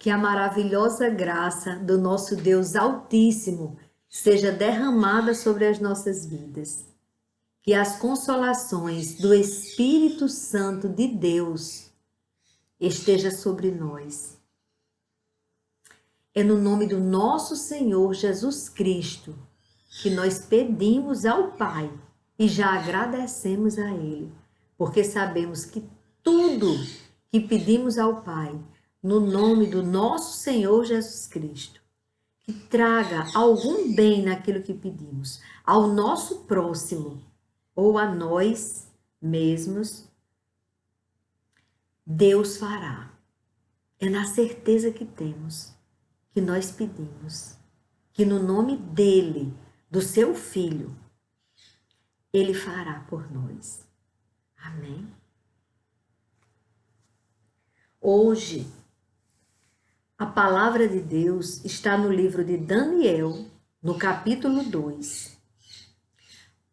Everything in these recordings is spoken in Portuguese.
Que a maravilhosa graça do nosso Deus Altíssimo seja derramada sobre as nossas vidas. Que as consolações do Espírito Santo de Deus esteja sobre nós. É no nome do nosso Senhor Jesus Cristo que nós pedimos ao Pai e já agradecemos a Ele, porque sabemos que tudo que pedimos ao Pai, no nome do nosso Senhor Jesus Cristo, que traga algum bem naquilo que pedimos, ao nosso próximo ou a nós mesmos, Deus fará. É na certeza que temos, que nós pedimos, que no nome dEle, do seu Filho, Ele fará por nós. Amém? Hoje, a palavra de Deus está no livro de Daniel, no capítulo 2.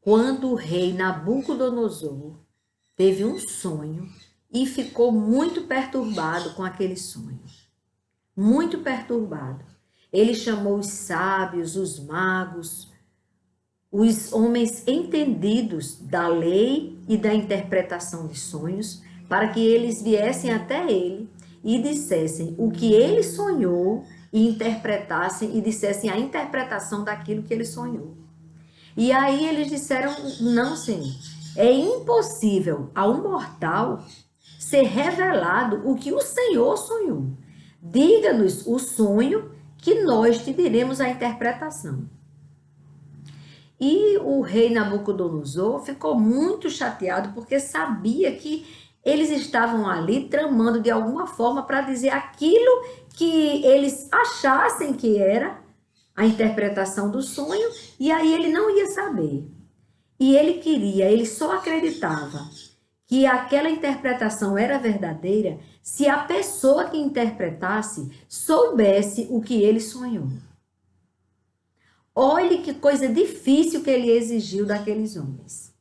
Quando o rei Nabucodonosor teve um sonho e ficou muito perturbado com aquele sonho. Muito perturbado. Ele chamou os sábios, os magos, os homens entendidos da lei e da interpretação de sonhos, para que eles viessem até ele e dissessem o que ele sonhou e interpretassem e dissessem a interpretação daquilo que ele sonhou. E aí eles disseram, não, Senhor, é impossível a um mortal ser revelado o que o Senhor sonhou. Diga-nos o sonho que nós te diremos a interpretação. E o rei Nabucodonosor ficou muito chateado porque sabia que eles estavam ali tramando de alguma forma para dizer aquilo que eles achassem que era a interpretação do sonho, e aí ele não ia saber. E ele só acreditava que aquela interpretação era verdadeira se a pessoa que interpretasse soubesse o que ele sonhou. Olhe que coisa difícil que ele exigiu daqueles homens.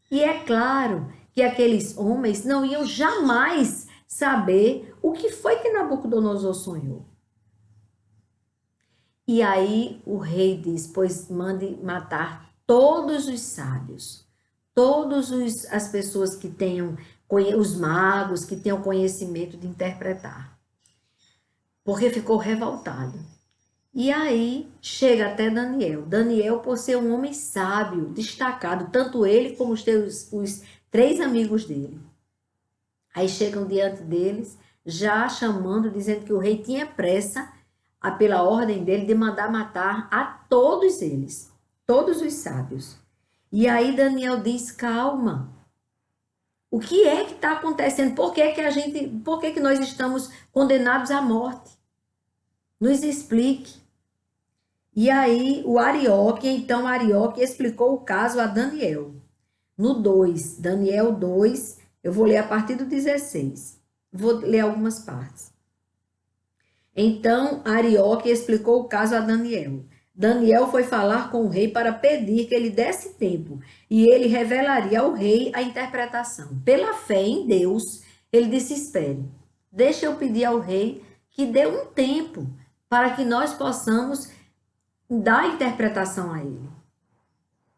E é claro que aqueles homens não iam jamais saber o que foi que Nabucodonosor sonhou. E aí o rei diz, pois mande matar todos os sábios, todas as pessoas que tenham, os magos, que tenham conhecimento de interpretar. Porque ficou revoltado. E aí chega até Daniel. Daniel, por ser um homem sábio, destacado, tanto ele como os 3 amigos dele. Aí chegam diante deles, já chamando, dizendo que o rei tinha pressa, pela ordem dele, de mandar matar a todos eles, todos os sábios. E aí Daniel diz, calma, o que é que está acontecendo? Por que que nós estamos condenados à morte? Nos explique. E aí o Arioque explicou o caso a Daniel. No 2, Daniel 2, eu vou ler a partir do 16. Vou ler algumas partes. Então Arioque explicou o caso a Daniel. Daniel foi falar com o rei para pedir que ele desse tempo, e ele revelaria ao rei a interpretação. Pela fé em Deus, ele disse, espere, deixa eu pedir ao rei que dê um tempo para que nós possamos dar a interpretação a ele.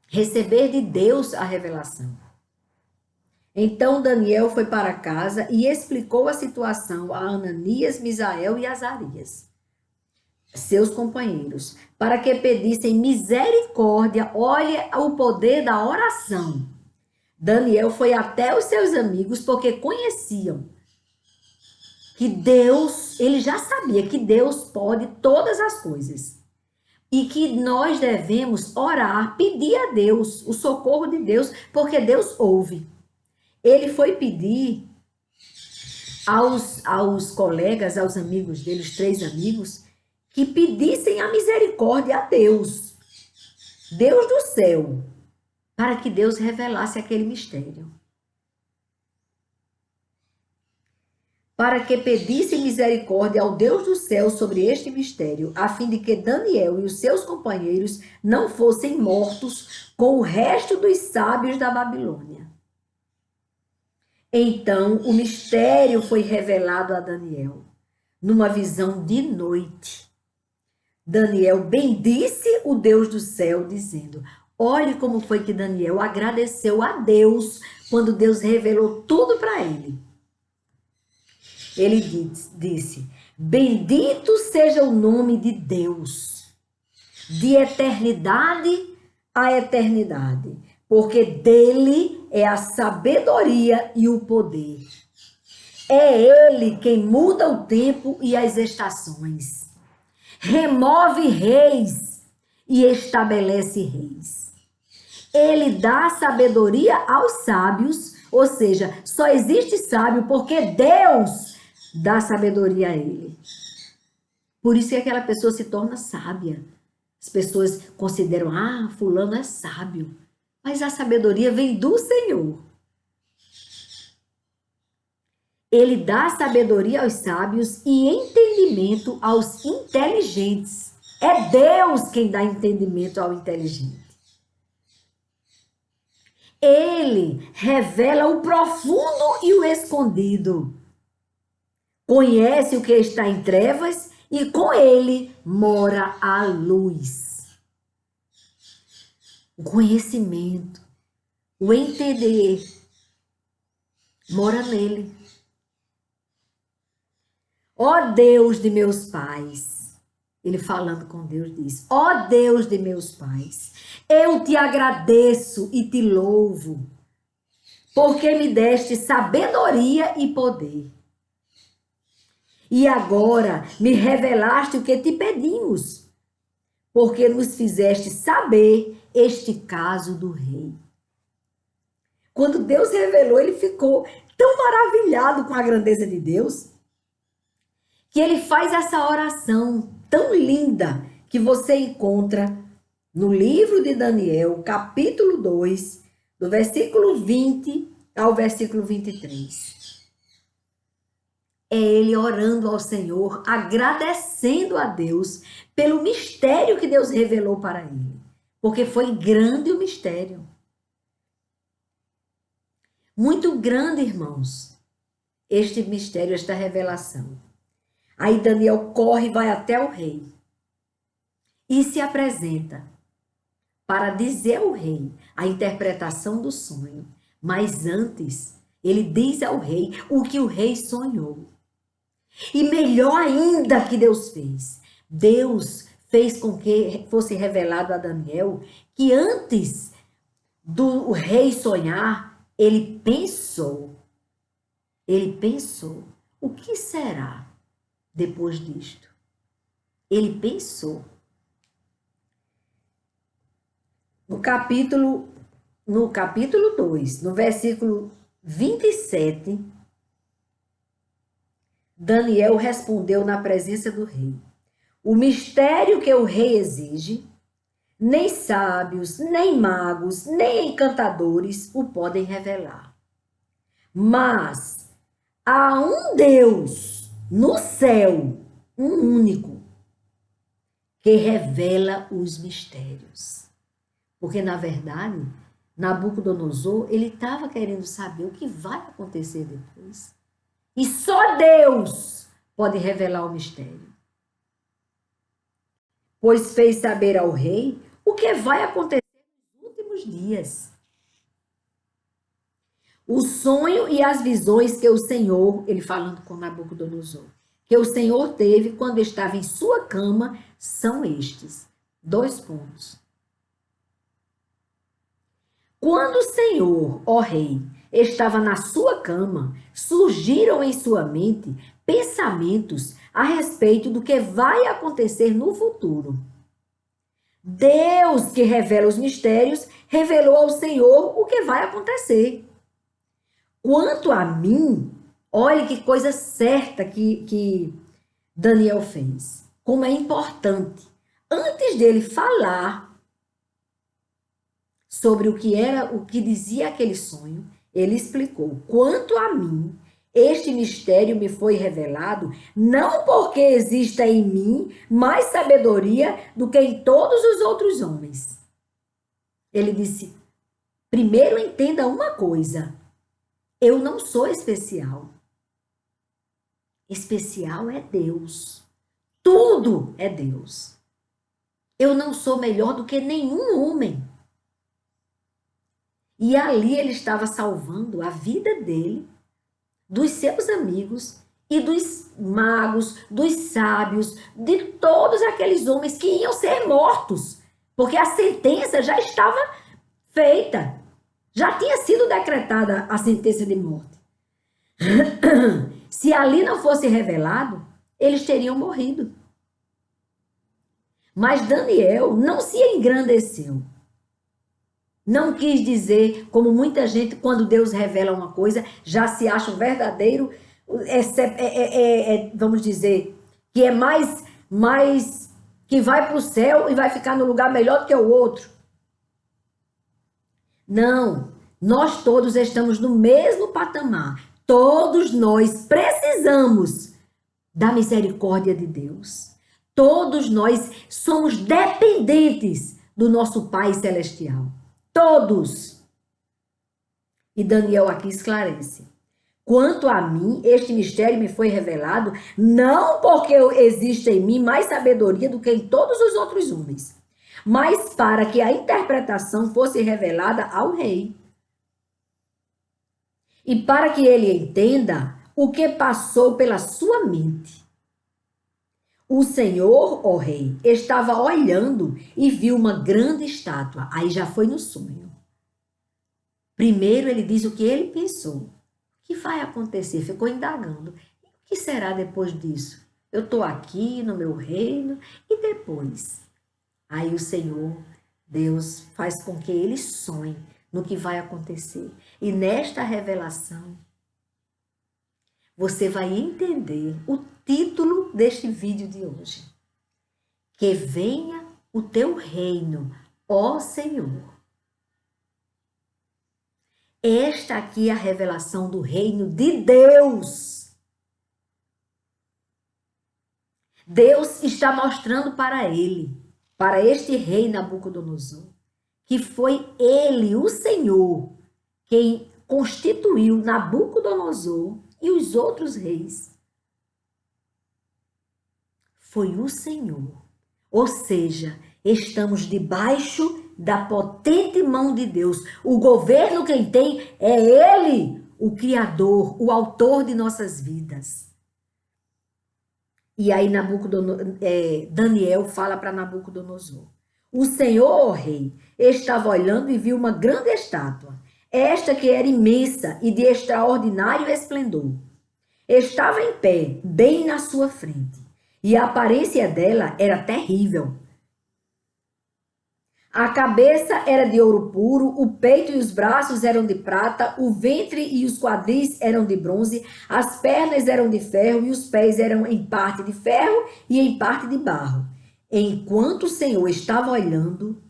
Receber de Deus a revelação. Então Daniel foi para casa e explicou a situação a Ananias, Misael e Azarias, seus companheiros, para que pedissem misericórdia. Olha o poder da oração. Daniel foi até os seus amigos porque conheciam que Deus, ele já sabia que Deus pode todas as coisas. E que nós devemos orar, pedir a Deus, o socorro de Deus, porque Deus ouve. Ele foi pedir aos colegas, aos amigos dele, os 3 amigos, que pedissem a misericórdia a Deus, Deus do céu, para que Deus revelasse aquele mistério. Para que pedissem misericórdia ao Deus do céu sobre este mistério, a fim de que Daniel e os seus companheiros não fossem mortos com o resto dos sábios da Babilônia. Então, o mistério foi revelado a Daniel. numa visão de noite. Daniel bendisse o Deus do céu, dizendo: olhe como foi que Daniel agradeceu a Deus quando Deus revelou tudo para ele. Ele disse: bendito seja o nome de Deus, de eternidade a eternidade, porque dele é a sabedoria e o poder. É ele quem muda o tempo e as estações, remove reis e estabelece reis. Ele dá sabedoria aos sábios, ou seja, só existe sábio porque Deus dá sabedoria a ele. Por isso que aquela pessoa se torna sábia. As pessoas consideram, fulano é sábio. Mas a sabedoria vem do Senhor. Ele dá sabedoria aos sábios e entendimento aos inteligentes. É Deus quem dá entendimento ao inteligente. Ele revela o profundo e o escondido. Conhece o que está em trevas e com ele mora a luz. O conhecimento, o entender, mora nele. Ó Deus de meus pais, ele falando com Deus diz: ó Deus de meus pais, eu te agradeço e te louvo, porque me deste sabedoria e poder. E agora me revelaste o que te pedimos, porque nos fizeste saber este caso do rei. Quando Deus revelou, ele ficou tão maravilhado com a grandeza de Deus, que ele faz essa oração tão linda que você encontra no livro de Daniel, capítulo 2, do versículo 20 ao versículo 23. É ele orando ao Senhor, agradecendo a Deus pelo mistério que Deus revelou para ele. Porque foi grande o mistério. Muito grande, irmãos, este mistério, esta revelação. Aí Daniel corre e vai até o rei e se apresenta para dizer ao rei a interpretação do sonho. Mas antes, ele diz ao rei o que o rei sonhou. E melhor ainda que Deus fez. Deus fez com que fosse revelado a Daniel que antes do rei sonhar, ele pensou, o que será depois disto? Ele pensou. No capítulo 2, no versículo 27, Daniel respondeu na presença do rei: o mistério que o rei exige, nem sábios, nem magos, nem encantadores o podem revelar. Mas há um Deus no céu, um único, que revela os mistérios. Porque, na verdade, Nabucodonosor, ele estava querendo saber o que vai acontecer depois. E só Deus pode revelar o mistério. Pois fez saber ao rei o que vai acontecer nos últimos dias. O sonho e as visões que o Senhor, ele falando com Nabucodonosor, que o Senhor teve quando estava em sua cama, são estes. 2 pontos. Quando o Senhor, ó rei, estava na sua cama, surgiram em sua mente pensamentos a respeito do que vai acontecer no futuro. Deus, que revela os mistérios, revelou ao Senhor o que vai acontecer. Quanto a mim, olhe que coisa certa que Daniel fez. Como é importante. Antes dele falar sobre o que dizia aquele sonho, ele explicou: quanto a mim, este mistério me foi revelado, não porque exista em mim mais sabedoria do que em todos os outros homens. Ele disse: primeiro entenda uma coisa, eu não sou especial. especial é Deus. Tudo é Deus. Eu não sou melhor do que nenhum homem. E ali ele estava salvando a vida dele, dos seus amigos e dos magos, dos sábios, de todos aqueles homens que iam ser mortos, porque a sentença já estava feita. Já tinha sido decretada a sentença de morte. Se ali não fosse revelado, eles teriam morrido. Mas Daniel não se engrandeceu. Não quis dizer, como muita gente, quando Deus revela uma coisa, já se acha um verdadeiro, vamos dizer, que é mais que vai para o céu e vai ficar no lugar melhor do que o outro. Não, nós todos estamos no mesmo patamar. Todos nós precisamos da misericórdia de Deus. Todos nós somos dependentes do nosso Pai Celestial. Todos. E Daniel aqui esclarece. Quanto a mim, este mistério me foi revelado, não porque existe em mim mais sabedoria do que em todos os outros homens, mas para que a interpretação fosse revelada ao rei. E para que ele entenda o que passou pela sua mente. O Senhor, ó rei, estava olhando e viu uma grande estátua. Aí já foi no sonho. Primeiro ele diz o que ele pensou. O que vai acontecer? Ficou indagando. E o que será depois disso? Eu estou aqui no meu reino e depois? Aí o Senhor, Deus, faz com que ele sonhe no que vai acontecer. E nesta revelação, você vai entender o título deste vídeo de hoje. Que venha o teu reino, ó Senhor. Esta aqui é a revelação do reino de Deus. Deus está mostrando para ele, para este rei Nabucodonosor, que foi ele, o Senhor, quem constituiu Nabucodonosor e os outros reis. Foi o Senhor. Ou seja, estamos debaixo da potente mão de Deus. O governo quem tem é Ele, o Criador, o autor de nossas vidas. E aí Daniel fala para Nabucodonosor. O Senhor, ó rei, estava olhando e viu uma grande estátua, esta que era imensa e de extraordinário esplendor. Estava em pé, bem na sua frente, e a aparência dela era terrível. A cabeça era de ouro puro, o peito e os braços eram de prata, o ventre e os quadris eram de bronze, as pernas eram de ferro e os pés eram em parte de ferro e em parte de barro. Enquanto o Senhor estava olhando,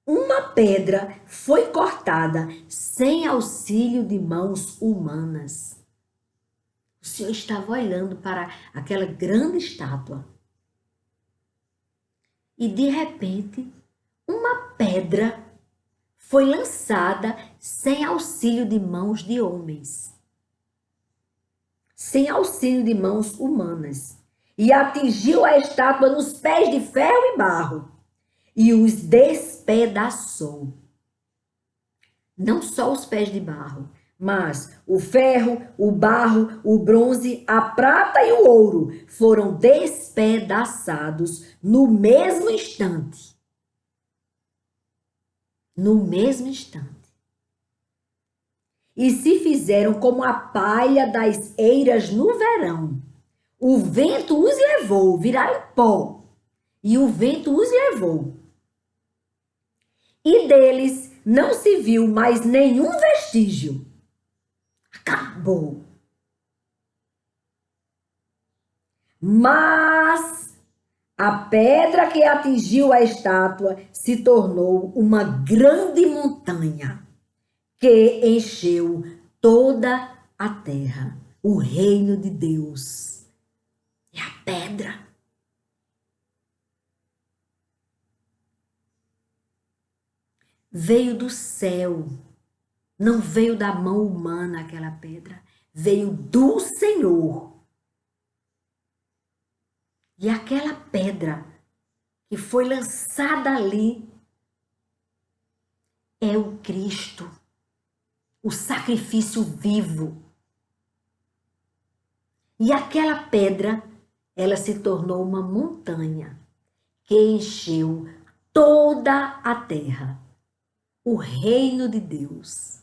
uma pedra foi cortada sem auxílio de mãos humanas. O Senhor estava olhando para aquela grande estátua. E de repente, uma pedra foi lançada sem auxílio de mãos de homens, sem auxílio de mãos humanas, e atingiu a estátua nos pés de ferro e barro, e os despedaçou. Não só os pés de barro, mas o ferro, o barro, o bronze, a prata e o ouro foram despedaçados no mesmo instante. No mesmo instante. E se fizeram como a palha das eiras no verão. O vento os levou, viraram pó, e o vento os levou. E deles não se viu mais nenhum vestígio. Acabou. Mas a pedra que atingiu a estátua se tornou uma grande montanha que encheu toda a terra. O reino de Deus é a pedra. Veio do céu, não veio da mão humana aquela pedra, veio do Senhor. E aquela pedra que foi lançada ali é o Cristo, o sacrifício vivo. E aquela pedra, ela se tornou uma montanha que encheu toda a terra, o reino de Deus.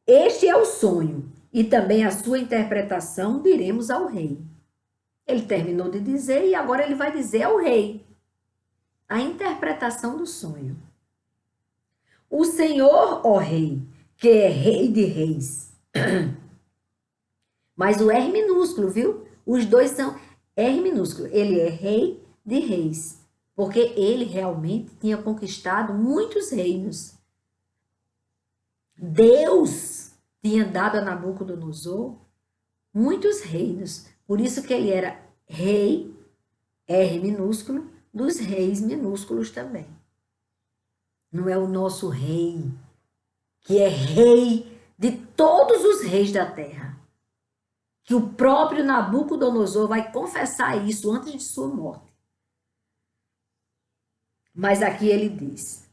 Este é o sonho e também a sua interpretação diremos ao rei. Ele terminou de dizer e agora ele vai dizer ao rei a interpretação do sonho. O Senhor, ó rei, que é rei de reis. Mas o R minúsculo, viu? Os dois são R minúsculo. Ele é rei de reis, porque ele realmente tinha conquistado muitos reinos. Deus tinha dado a Nabucodonosor muitos reinos. Por isso que ele era rei, R minúsculo, dos reis minúsculos também. Não é o nosso rei, que é rei de todos os reis da terra. Que o próprio Nabucodonosor vai confessar isso antes de sua morte. Mas aqui ele diz,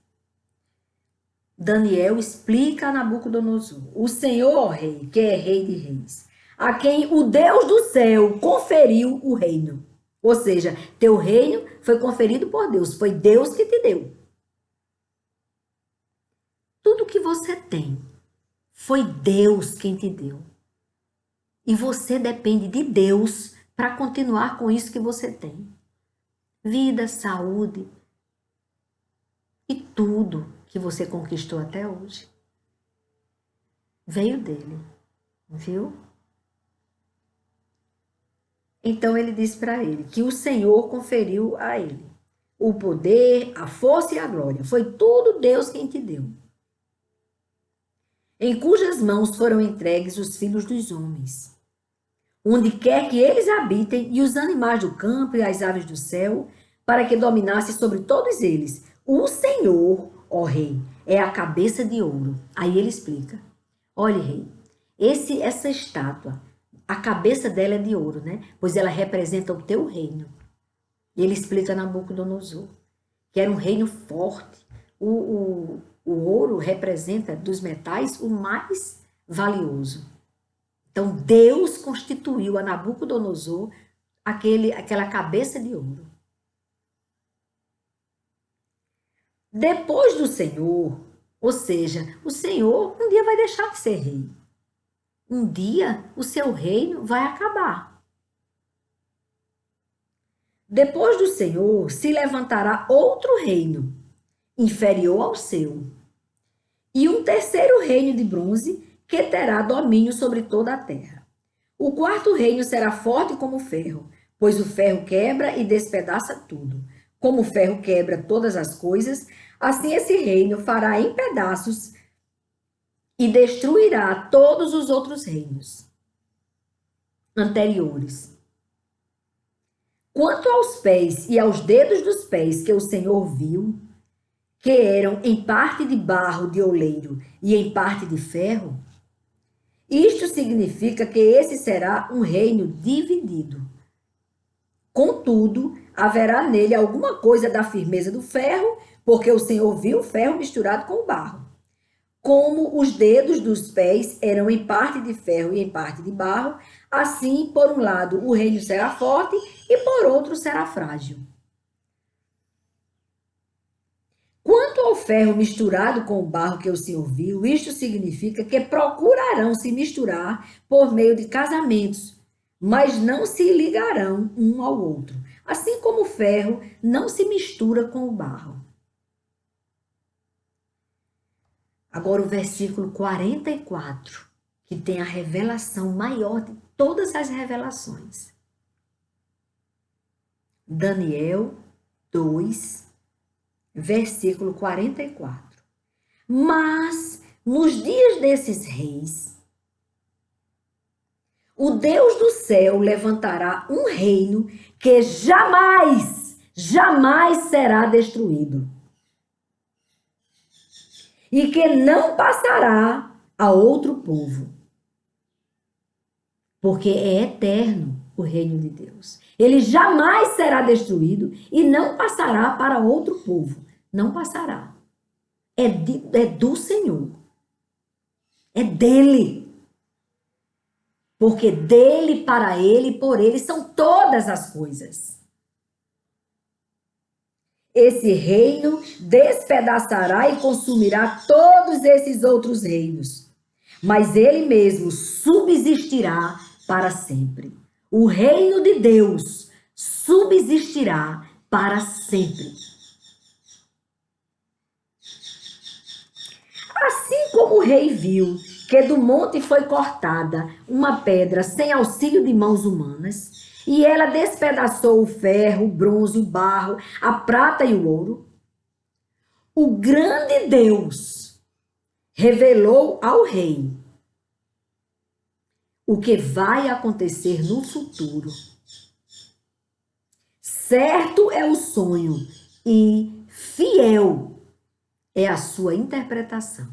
Daniel explica a Nabucodonosor, o Senhor, ó rei, que é rei de reis, a quem o Deus do céu conferiu o reino. Ou seja, teu reino foi conferido por Deus, foi Deus que te deu. Tudo que você tem foi Deus quem te deu. E você depende de Deus para continuar com isso que você tem. Vida, saúde e tudo que você conquistou até hoje veio dele, viu? Então ele diz para ele que o Senhor conferiu a ele o poder, a força e a glória. Foi tudo Deus quem te deu. Em cujas mãos foram entregues os filhos dos homens. Onde quer que eles habitem, e os animais do campo e as aves do céu, para que dominasse sobre todos eles. O Senhor, ó rei, é a cabeça de ouro. Aí ele explica. Olha, rei, essa estátua, a cabeça dela é de ouro, né? Pois ela representa o teu reino. E ele explica a Nabucodonosor, que era um reino forte. O ouro representa dos metais o mais valioso. Então, Deus constituiu a Nabucodonosor aquela cabeça de ouro. Depois do Senhor, ou seja, o Senhor um dia vai deixar de ser rei. Um dia o seu reino vai acabar. Depois do Senhor se levantará outro reino, inferior ao seu, e um terceiro reino de bronze que terá domínio sobre toda a terra. O quarto reino será forte como o ferro, pois o ferro quebra e despedaça tudo. Como o ferro quebra todas as coisas, assim esse reino fará em pedaços e destruirá todos os outros reinos anteriores. Quanto aos pés e aos dedos dos pés que o Senhor viu, que eram em parte de barro de oleiro e em parte de ferro, isto significa que esse será um reino dividido. Contudo, haverá nele alguma coisa da firmeza do ferro, porque o Senhor viu o ferro misturado com o barro. Como os dedos dos pés eram em parte de ferro e em parte de barro, assim, por um lado, o reino será forte e por outro será frágil. Quanto ao ferro misturado com o barro que o Senhor viu, isto significa que procurarão se misturar por meio de casamentos, mas não se ligarão um ao outro, assim como o ferro não se mistura com o barro. Agora o versículo 44, que tem a revelação maior de todas as revelações. Daniel 2, versículo 44. Mas nos dias desses reis, o Deus do céu levantará um reino que jamais, jamais será destruído. E que não passará a outro povo. porque é eterno o reino de Deus. Ele jamais será destruído e não passará para outro povo. Não passará. É do Senhor. É dele. Porque dele, para ele e por ele são todas as coisas. Esse reino despedaçará e consumirá todos esses outros reinos, mas ele mesmo subsistirá para sempre. O reino de Deus subsistirá para sempre. Assim como o rei viu que do monte foi cortada uma pedra sem auxílio de mãos humanas, e ela despedaçou o ferro, o bronze, o barro, a prata e o ouro, o grande Deus revelou ao rei o que vai acontecer no futuro. Certo é o sonho e fiel é a sua interpretação.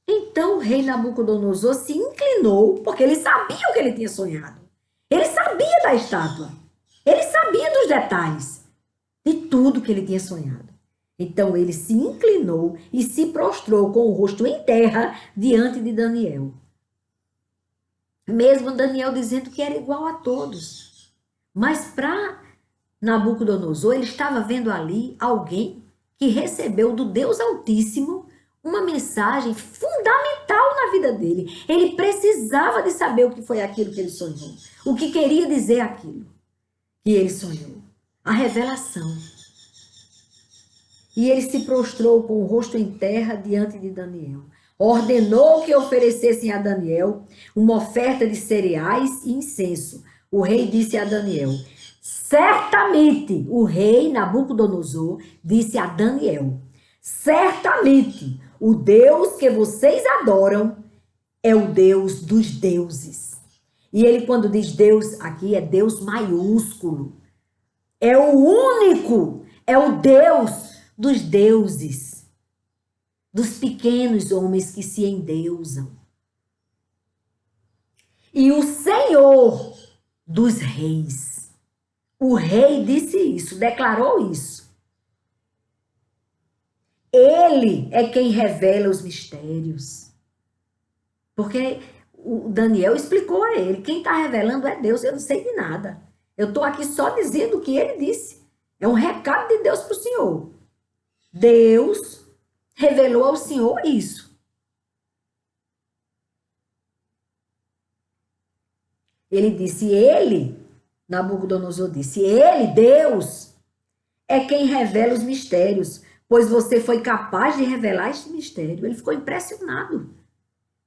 Então o rei Nabucodonosor se inclinou, porque ele sabia o que ele tinha sonhado. Ele sabia da estátua. Ele sabia dos detalhes de tudo que ele tinha sonhado. Então ele se inclinou e se prostrou com o rosto em terra diante de Daniel. Mesmo Daniel dizendo que era igual a todos. Mas para Nabucodonosor, ele estava vendo ali alguém que recebeu do Deus Altíssimo uma mensagem fundamental na vida dele. Ele precisava de saber o que foi aquilo que ele sonhou. O que queria dizer aquilo que ele sonhou. A revelação. E ele se prostrou com o rosto em terra diante de Daniel. Ordenou que oferecessem a Daniel uma oferta de cereais e incenso. O rei disse a Daniel: certamente, o rei Nabucodonosor disse a Daniel: certamente, o Deus que vocês adoram é o Deus dos deuses. E ele, quando diz Deus aqui, é Deus maiúsculo. É o único, é o Deus dos deuses, dos pequenos homens que se endeusam. E o Senhor dos reis. O rei disse isso, declarou isso. Ele é quem revela os mistérios. Porque o Daniel explicou a ele, quem está revelando é Deus, eu não sei de nada. Eu estou aqui só dizendo o que ele disse. É um recado de Deus para o Senhor. Deus revelou ao Senhor isso. Ele disse, Nabucodonosor disse, ele, Deus, é quem revela os mistérios, pois você foi capaz de revelar este mistério. Ele ficou impressionado,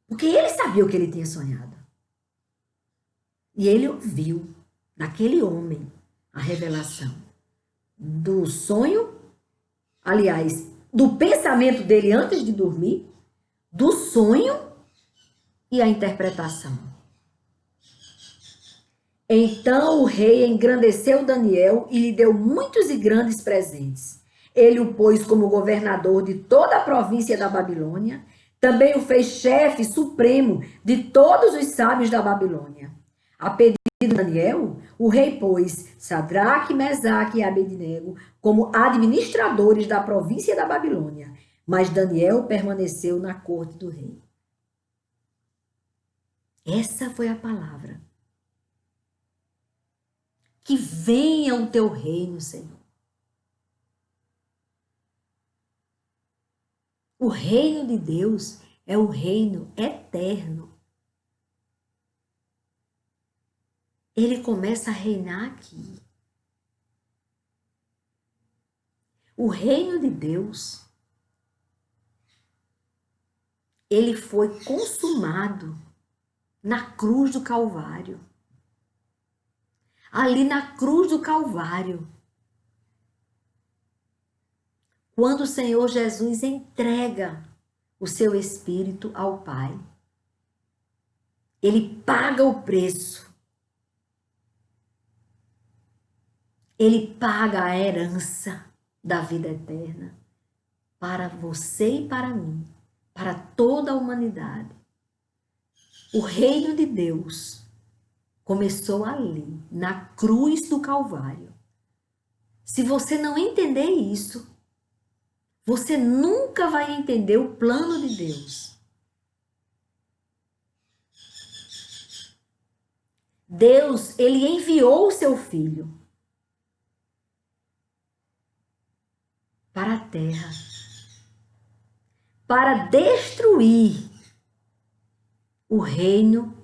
porque ele sabia o que ele tinha sonhado. E ele ouviu daquele homem a revelação do sonho, aliás, do pensamento dele antes de dormir, do sonho e a interpretação. Então o rei engrandeceu Daniel e lhe deu muitos e grandes presentes. Ele o pôs como governador de toda a província da Babilônia. Também o fez chefe supremo de todos os sábios da Babilônia. A pedido de Daniel, o rei pôs Sadraque, Mesaque e Abednego como administradores da província da Babilônia. Mas Daniel permaneceu na corte do rei. Essa foi a palavra. Que venha o teu reino, Senhor. O reino de Deus é o reino eterno. Ele começa a reinar aqui. O reino de Deus, ele foi consumado na cruz do Calvário. Ali na cruz do Calvário, quando o Senhor Jesus entrega o seu Espírito ao Pai, ele paga o preço, ele paga a herança da vida eterna para você e para mim, para toda a humanidade. O reino de Deus começou ali, na cruz do Calvário. Se você não entender isso, você nunca vai entender o plano de Deus. Deus, ele enviou o seu filho para a terra para destruir o reino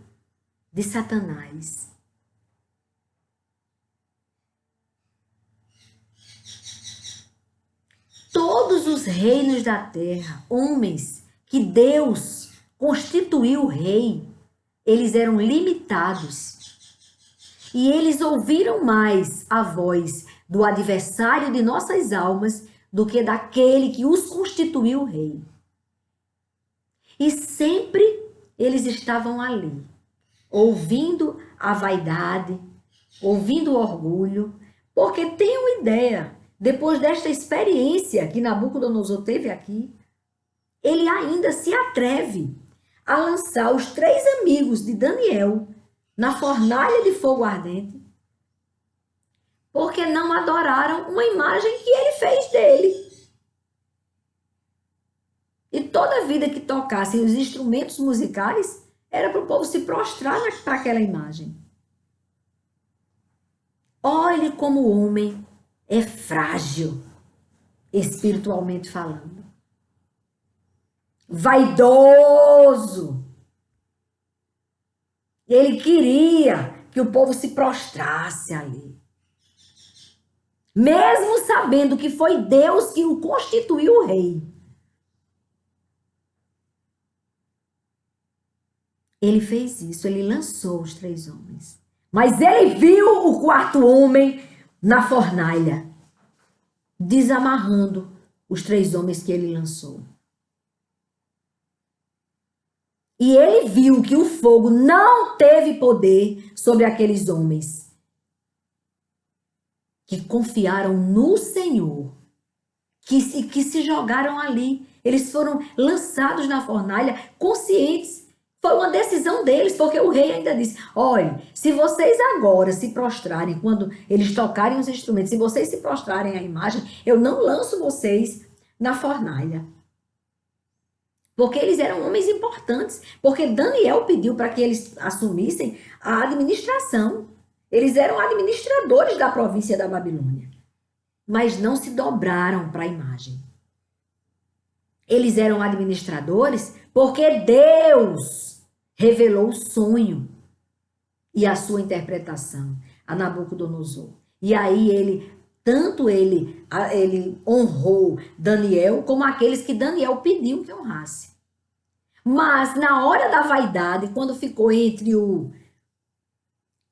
de Satanás. Todos os reinos da terra, homens que Deus constituiu rei, eles eram limitados. E eles ouviram mais a voz do adversário de nossas almas do que daquele que os constituiu rei. E sempre eles estavam ali, ouvindo a vaidade, ouvindo o orgulho, porque tenham ideia, depois desta experiência que Nabucodonosor teve aqui, ele ainda se atreve a lançar os 3 amigos de Daniel na fornalha de fogo ardente, porque não adoraram uma imagem que ele fez dele. E toda vida que tocassem os instrumentos musicais, era para o povo se prostrar para aquela imagem. Olhe como o homem é frágil, espiritualmente falando. Vaidoso. Ele queria que o povo se prostrasse ali. Mesmo sabendo que foi Deus que o constituiu rei. Ele fez isso, ele lançou os 3 homens. Mas ele viu o 4º homem na fornalha, desamarrando os 3 homens que ele lançou. E ele viu que o fogo não teve poder sobre aqueles homens que confiaram no Senhor, que se jogaram ali. Eles foram lançados na fornalha conscientes. Foi uma decisão deles, porque o rei ainda disse, olha, se vocês agora se prostrarem, quando eles tocarem os instrumentos, se vocês se prostrarem à imagem, eu não lanço vocês na fornalha. Porque eles eram homens importantes, porque Daniel pediu para que eles assumissem a administração. Eles eram administradores da província da Babilônia, mas não se dobraram para a imagem. Eles eram administradores porque Deus revelou o sonho e a sua interpretação a Nabucodonosor. E aí tanto ele honrou Daniel como aqueles que Daniel pediu que honrasse. Mas na hora da vaidade, quando ficou entre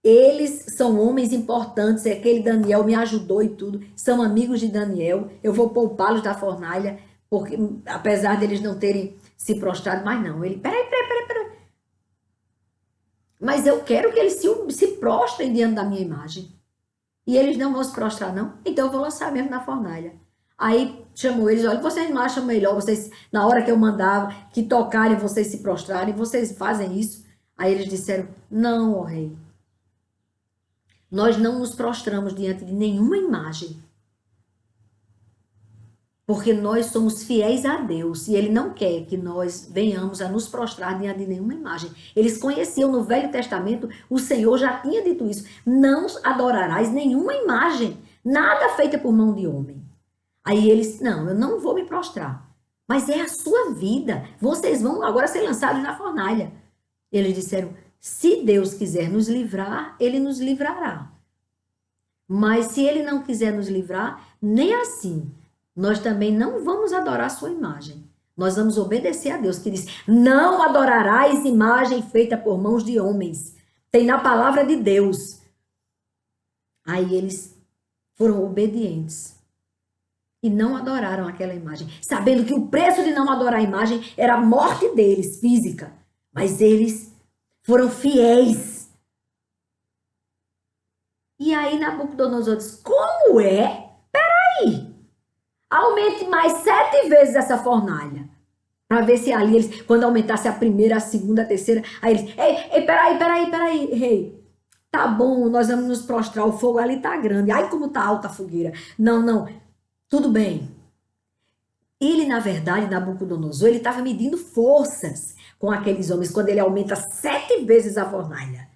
eles são homens importantes, aquele Daniel me ajudou e tudo, são amigos de Daniel, eu vou poupá-los da fornalha, porque apesar deles não terem se prostrado, mas não, ele, peraí. Mas eu quero que eles se prostrem diante da minha imagem. E eles não vão se prostrar, não? Então eu vou lançar mesmo na fornalha. Aí chamou eles, olha, vocês não acham melhor, vocês, na hora que eu mandava, que tocarem, vocês se prostrarem, vocês fazem isso? Aí eles disseram, não, ó rei. Nós não nos prostramos diante de nenhuma imagem. Porque nós somos fiéis a Deus e Ele não quer que nós venhamos a nos prostrar diante de nenhuma imagem. Eles conheciam no Velho Testamento, o Senhor já tinha dito isso. Não adorarás nenhuma imagem, nada feita por mão de homem. Aí eles, não, eu não vou me prostrar. Mas é a sua vida. Vocês vão agora ser lançados na fornalha. Eles disseram, se Deus quiser nos livrar, Ele nos livrará. Mas se Ele não quiser nos livrar, nem assim. Nós também não vamos adorar a sua imagem. Nós vamos obedecer a Deus, que diz, não adorarás imagem feita por mãos de homens. Tem na palavra de Deus. Aí eles foram obedientes. E não adoraram aquela imagem. Sabendo que o preço de não adorar a imagem era a morte deles, física. Mas eles foram fiéis. E aí Nabucodonosor diz, como é? Peraí. Aumente mais 7 vezes essa fornalha, Para ver se ali eles, quando aumentasse a primeira, a segunda, a terceira, aí eles, ei, peraí, rei. Tá bom, nós vamos nos prostrar, o fogo ali tá grande. Ai, como tá alta a fogueira. Não, tudo bem. Ele, na verdade, Nabucodonosor, ele estava medindo forças com aqueles homens quando ele aumenta 7 vezes a fornalha.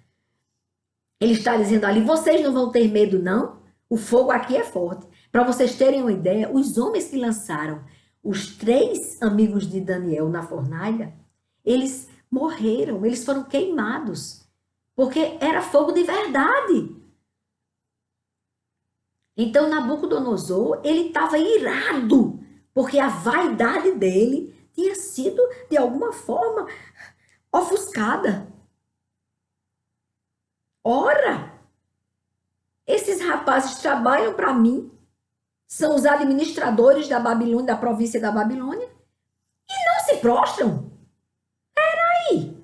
Ele está dizendo ali, vocês não vão ter medo, não? O fogo aqui é forte. Para vocês terem uma ideia, os homens que lançaram os 3 amigos de Daniel na fornalha, eles morreram, eles foram queimados, porque era fogo de verdade. Então Nabucodonosor, ele estava irado, porque a vaidade dele tinha sido, de alguma forma, ofuscada. Ora, esses rapazes trabalham para mim, são os administradores da Babilônia, da província da Babilônia, e não se prostram. Peraí.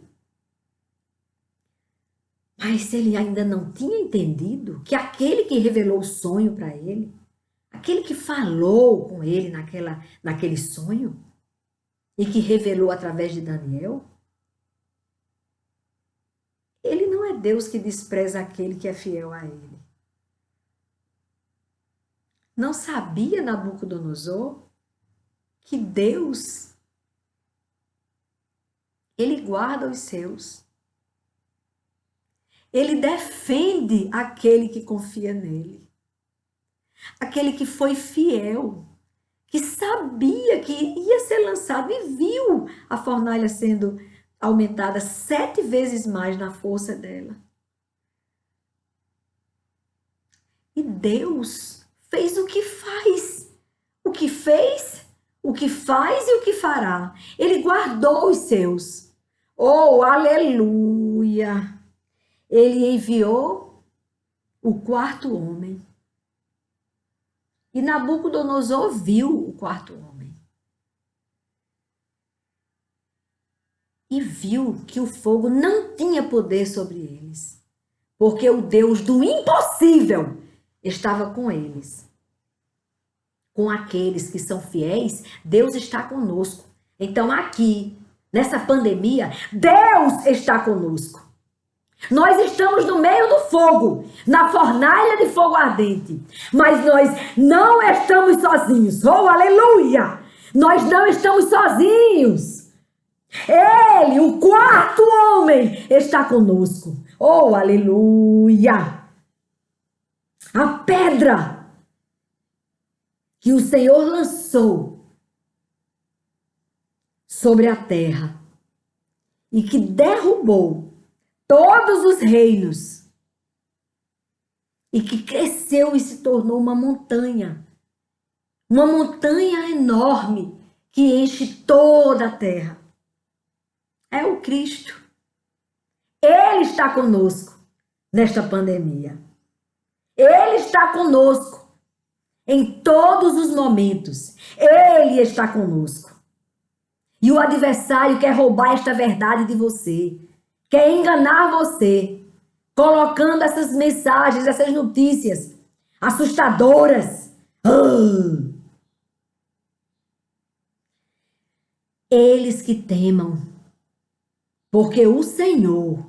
Mas ele ainda não tinha entendido que aquele que revelou o sonho para ele, aquele que falou com ele naquele sonho, e que revelou através de Daniel, ele não é Deus que despreza aquele que é fiel a ele. Não sabia Nabucodonosor que Deus, ele guarda os seus. Ele defende aquele que confia nele. Aquele que foi fiel, que sabia que ia ser lançado e viu a fornalha sendo aumentada 7 vezes mais na força dela. E Deus fez o que faz, o que fez, o que faz e o que fará. Ele guardou os seus. Oh, aleluia! Ele enviou o 4º homem. E Nabucodonosor viu o 4º homem. E viu que o fogo não tinha poder sobre eles, porque o Deus do impossível estava com eles. Com aqueles que são fiéis, Deus está conosco. Então aqui, nessa pandemia, Deus está conosco. Nós estamos no meio do fogo, na fornalha de fogo ardente, mas nós não estamos sozinhos. Oh, aleluia! Nós não estamos sozinhos. Ele, o 4º homem, está conosco. Oh, aleluia! A pedra que o Senhor lançou sobre a terra e que derrubou todos os reinos e que cresceu e se tornou uma montanha enorme que enche toda a terra. É o Cristo. Ele está conosco nesta pandemia. Ele está conosco em todos os momentos. Ele está conosco. E o adversário quer roubar esta verdade de você. Quer enganar você, colocando essas mensagens, essas notícias assustadoras. Eles que temam, porque o Senhor,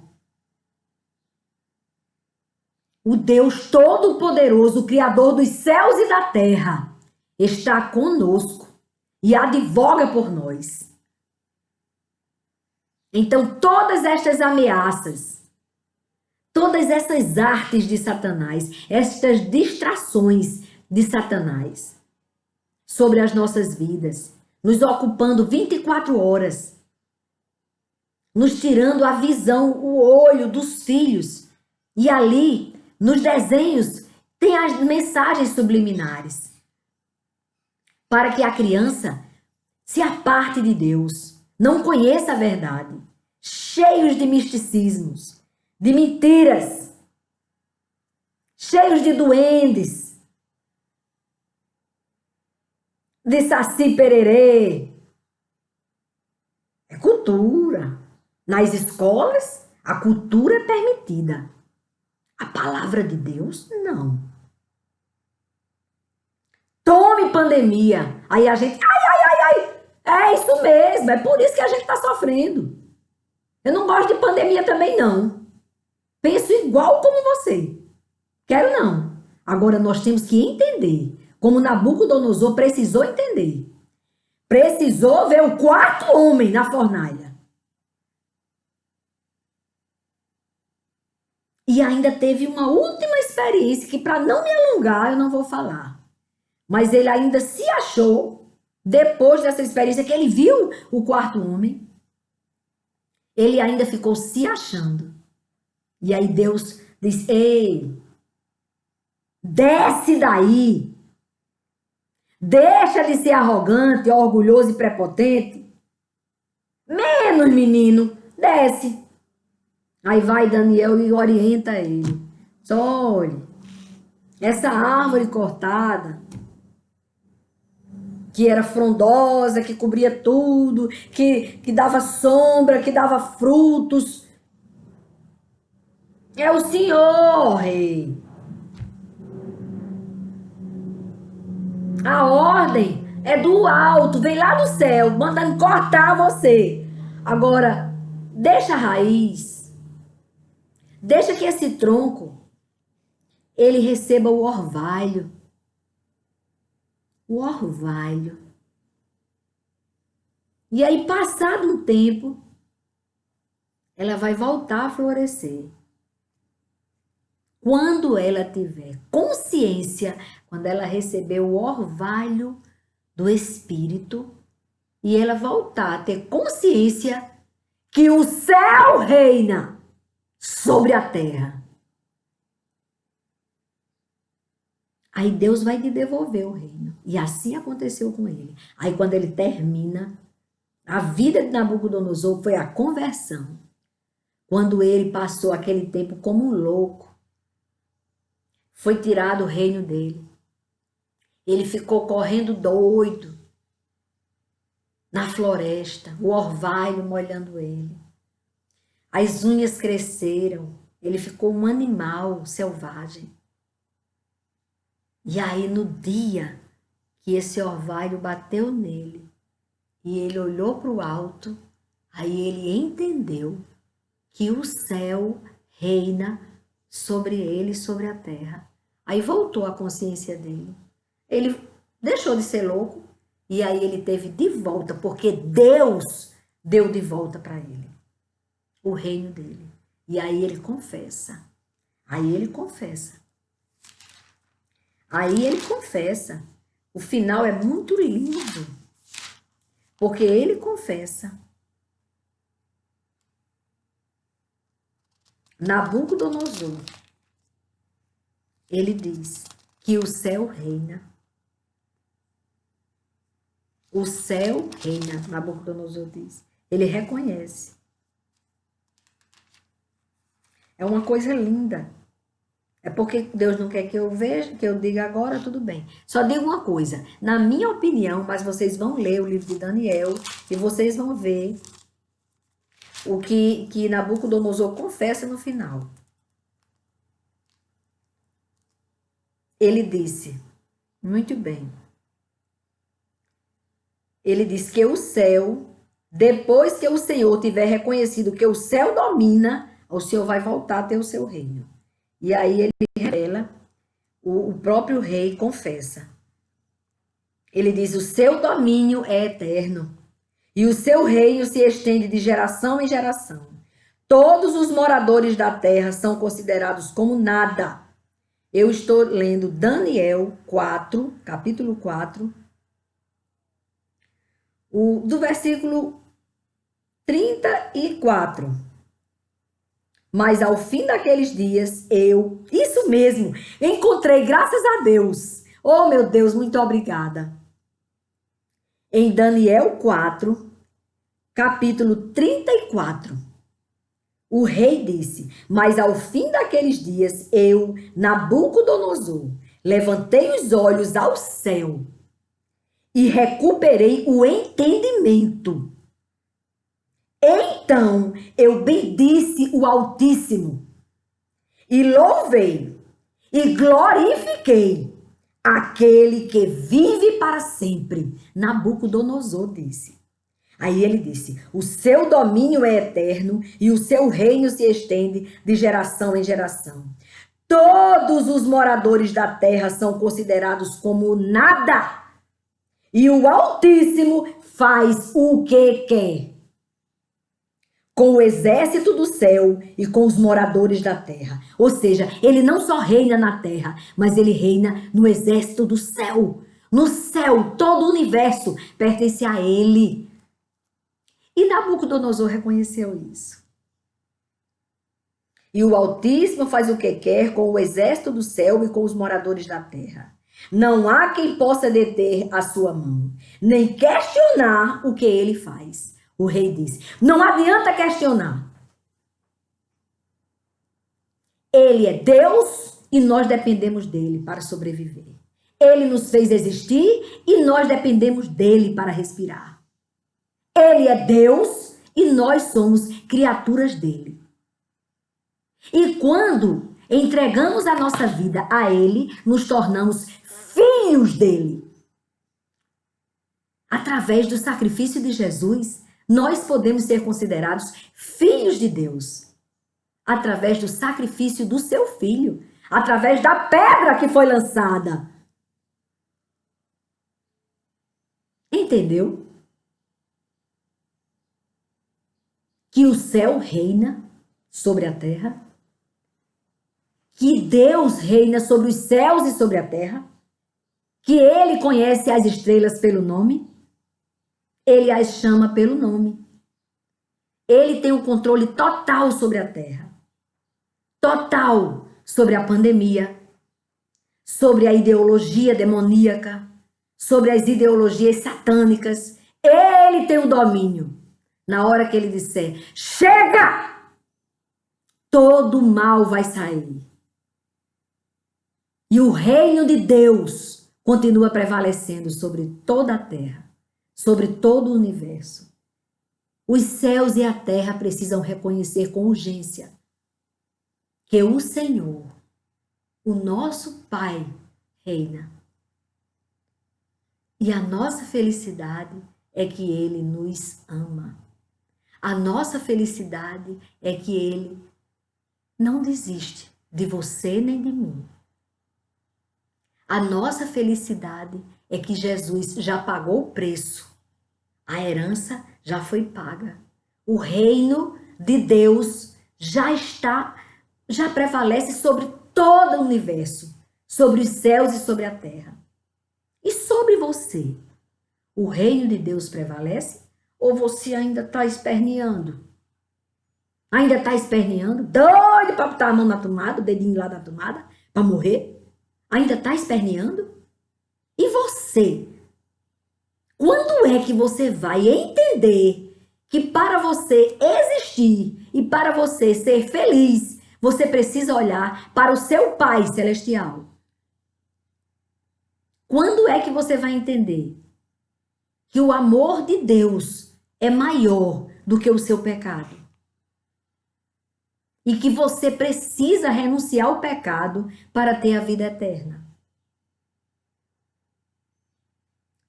o Deus Todo-Poderoso, o Criador dos céus e da terra, está conosco e advoga por nós. Então, todas estas ameaças, todas essas artes de Satanás, estas distrações de Satanás sobre as nossas vidas, nos ocupando 24 horas, nos tirando a visão, o olho dos filhos. E ali, nos desenhos, tem as mensagens subliminares para que a criança se aparte de Deus, não conheça a verdade, cheios de misticismos, de mentiras, cheios de duendes, de saci pererê. É cultura. Nas escolas, a cultura é permitida. A palavra de Deus, não. Tome pandemia. Aí a gente, ai. É isso mesmo, é por isso que a gente está sofrendo. Eu não gosto de pandemia também, não. Penso igual como você. Quero não. Agora nós temos que entender, como Nabucodonosor precisou entender. Precisou ver o quarto homem na fornalha. E ainda teve uma última experiência que, para não me alongar, eu não vou falar. Mas ele ainda se achou, depois dessa experiência que ele viu o quarto homem, ele ainda ficou se achando. E aí Deus diz: ei, desce daí. Deixa de ser arrogante, orgulhoso e prepotente. Menos, menino, desce. Aí vai Daniel e orienta ele. Só olhe, essa árvore cortada, que era frondosa, que cobria tudo, que dava sombra, que dava frutos, é o Senhor, rei. A ordem é do alto, vem lá do céu, mandando cortar você. Agora, deixa a raiz, deixa que esse tronco, ele receba o orvalho. O orvalho. E aí, passado um tempo, ela vai voltar a florescer. Quando ela tiver consciência, quando ela receber o orvalho do Espírito, e ela voltar a ter consciência que o céu reina sobre a terra. Aí Deus vai lhe devolver o reino. E assim aconteceu com ele. Aí quando ele termina, a vida de Nabucodonosor foi a conversão. Quando ele passou aquele tempo como um louco, foi tirado o reino dele. Ele ficou correndo doido na floresta, o orvalho molhando ele. As unhas cresceram, ele ficou um animal selvagem. E aí no dia que esse orvalho bateu nele, e ele olhou para o alto, aí ele entendeu que o céu reina sobre ele e sobre a terra. Aí voltou a consciência dele. Ele deixou de ser louco e aí ele teve de volta, porque Deus deu de volta para ele o reino dele. E aí ele confessa. Aí ele confessa. Aí ele confessa. O final é muito lindo, porque ele confessa. Nabucodonosor, ele diz que o céu reina. O céu reina, Nabucodonosor diz. Ele reconhece. É uma coisa linda. É porque Deus não quer que eu veja, que eu diga agora, tudo bem. Só digo uma coisa, na minha opinião, mas vocês vão ler o livro de Daniel e vocês vão ver o que Nabucodonosor confessa no final. Ele disse, muito bem, ele diz que o céu, depois que o Senhor tiver reconhecido que o céu domina, o Senhor vai voltar a ter o seu reino. E aí ele revela, o próprio rei confessa. Ele diz, o seu domínio é eterno, e o seu reino se estende de geração em geração. Todos os moradores da terra são considerados como nada. Eu estou lendo Daniel 4, capítulo 4, do versículo 34. Mas ao fim daqueles dias, isso mesmo, encontrei, graças a Deus. Oh, meu Deus, muito obrigada. Em Daniel 4, capítulo 34, o rei disse, mas ao fim daqueles dias, Nabucodonosor, levantei os olhos ao céu e recuperei o entendimento. Então eu bendisse o Altíssimo e louvei e glorifiquei aquele que vive para sempre. Nabucodonosor disse. Aí ele disse: o seu domínio é eterno e o seu reino se estende de geração em geração. Todos os moradores da terra são considerados como nada. E o Altíssimo faz o que quer com o exército do céu e com os moradores da terra. Ou seja, ele não só reina na terra, mas ele reina no exército do céu. No céu, todo o universo pertence a ele. E Nabucodonosor reconheceu isso. E o Altíssimo faz o que quer com o exército do céu e com os moradores da terra. Não há quem possa deter a sua mão, nem questionar o que ele faz. O rei disse: não adianta questionar. Ele é Deus e nós dependemos dele para sobreviver. Ele nos fez existir e nós dependemos dele para respirar. Ele é Deus e nós somos criaturas dele. E quando entregamos a nossa vida a ele, nos tornamos filhos dele. Através do sacrifício de Jesus, nós podemos ser considerados filhos de Deus. Através do sacrifício do seu filho, através da pedra que foi lançada. Entendeu? Que o céu reina sobre a terra, que Deus reina sobre os céus e sobre a terra, que ele conhece as estrelas pelo nome, ele as chama pelo nome. Ele tem o controle total sobre a terra, total sobre a pandemia, sobre a ideologia demoníaca, sobre as ideologias satânicas. Ele tem o domínio. Na hora que ele disser, chega! Todo mal vai sair. E o reino de Deus continua prevalecendo sobre toda a terra, sobre todo o universo. Os céus e a terra precisam reconhecer com urgência que o Senhor, o nosso Pai, reina. E a nossa felicidade é que Ele nos ama. A nossa felicidade é que Ele não desiste de você nem de mim. A nossa felicidade é que Jesus já pagou o preço. A herança já foi paga. O reino de Deus já prevalece sobre todo o universo, sobre os céus e sobre a terra. E sobre você? O reino de Deus prevalece ou você ainda está esperneando? Ainda está esperneando? Doido para botar a mão na tomada, o dedinho lá na tomada, para morrer? Ainda está esperneando? E você? Quando é que você vai entender que para você existir e para você ser feliz, você precisa olhar para o seu Pai Celestial? Quando é que você vai entender que o amor de Deus é maior do que o seu pecado? E que você precisa renunciar ao pecado para ter a vida eterna.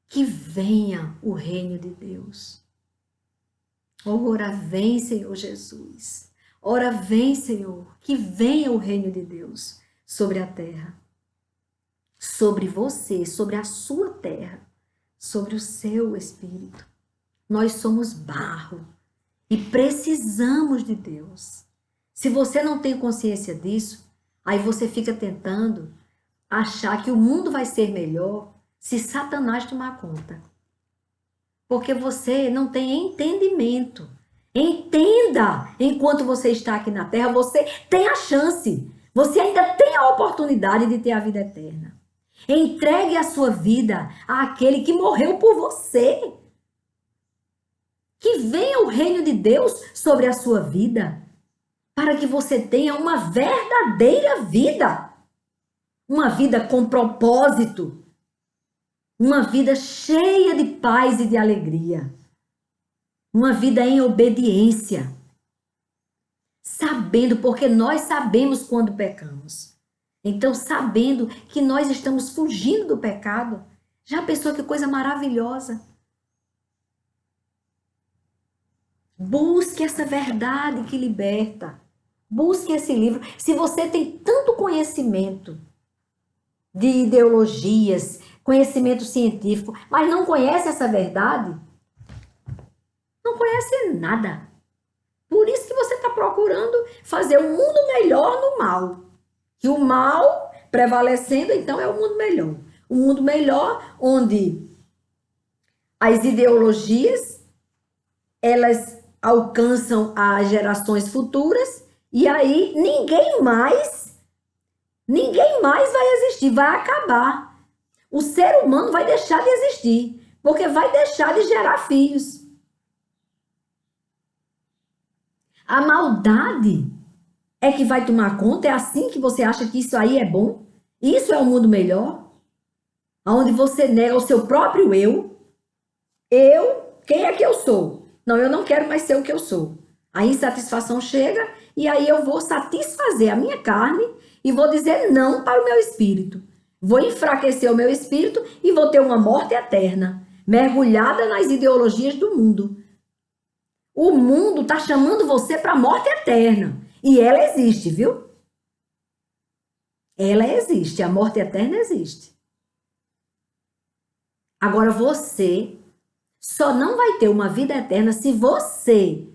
Que venha o reino de Deus. Ora vem, Senhor Jesus. Ora vem, Senhor, que venha o reino de Deus sobre a terra. Sobre você, sobre a sua terra, sobre o seu espírito. Nós somos barro e precisamos de Deus. Se você não tem consciência disso, aí você fica tentando achar que o mundo vai ser melhor se Satanás tomar conta. Porque você não tem entendimento. Entenda, enquanto você está aqui na terra, você tem a chance. Você ainda tem a oportunidade de ter a vida eterna. Entregue a sua vida àquele que morreu por você. Que venha o reino de Deus sobre a sua vida, para que você tenha uma verdadeira vida. Uma vida com propósito. Uma vida cheia de paz e de alegria. Uma vida em obediência. Sabendo, porque nós sabemos quando pecamos. Então, sabendo que nós estamos fugindo do pecado, já pensou que coisa maravilhosa? Busque essa verdade que liberta. Busque esse livro. Se você tem tanto conhecimento de ideologias, conhecimento científico, mas não conhece essa verdade, não conhece nada. Por isso que você está procurando fazer um mundo melhor no mal. Que o mal prevalecendo, então, é o mundo melhor. Um mundo melhor onde as ideologias, elas alcançam as gerações futuras e aí ninguém mais vai existir, vai acabar. O ser humano vai deixar de existir, porque vai deixar de gerar filhos. A maldade é que vai tomar conta? É assim que você acha que isso aí é bom? Isso é um mundo melhor? Onde você nega o seu próprio eu? Quem é que eu sou? Não, eu não quero mais ser o que eu sou. A insatisfação chega e aí eu vou satisfazer a minha carne e vou dizer não para o meu espírito. Vou enfraquecer o meu espírito e vou ter uma morte eterna, mergulhada nas ideologias do mundo. O mundo está chamando você para a morte eterna. E ela existe, viu? Ela existe, a morte eterna existe. Agora você só não vai ter uma vida eterna se você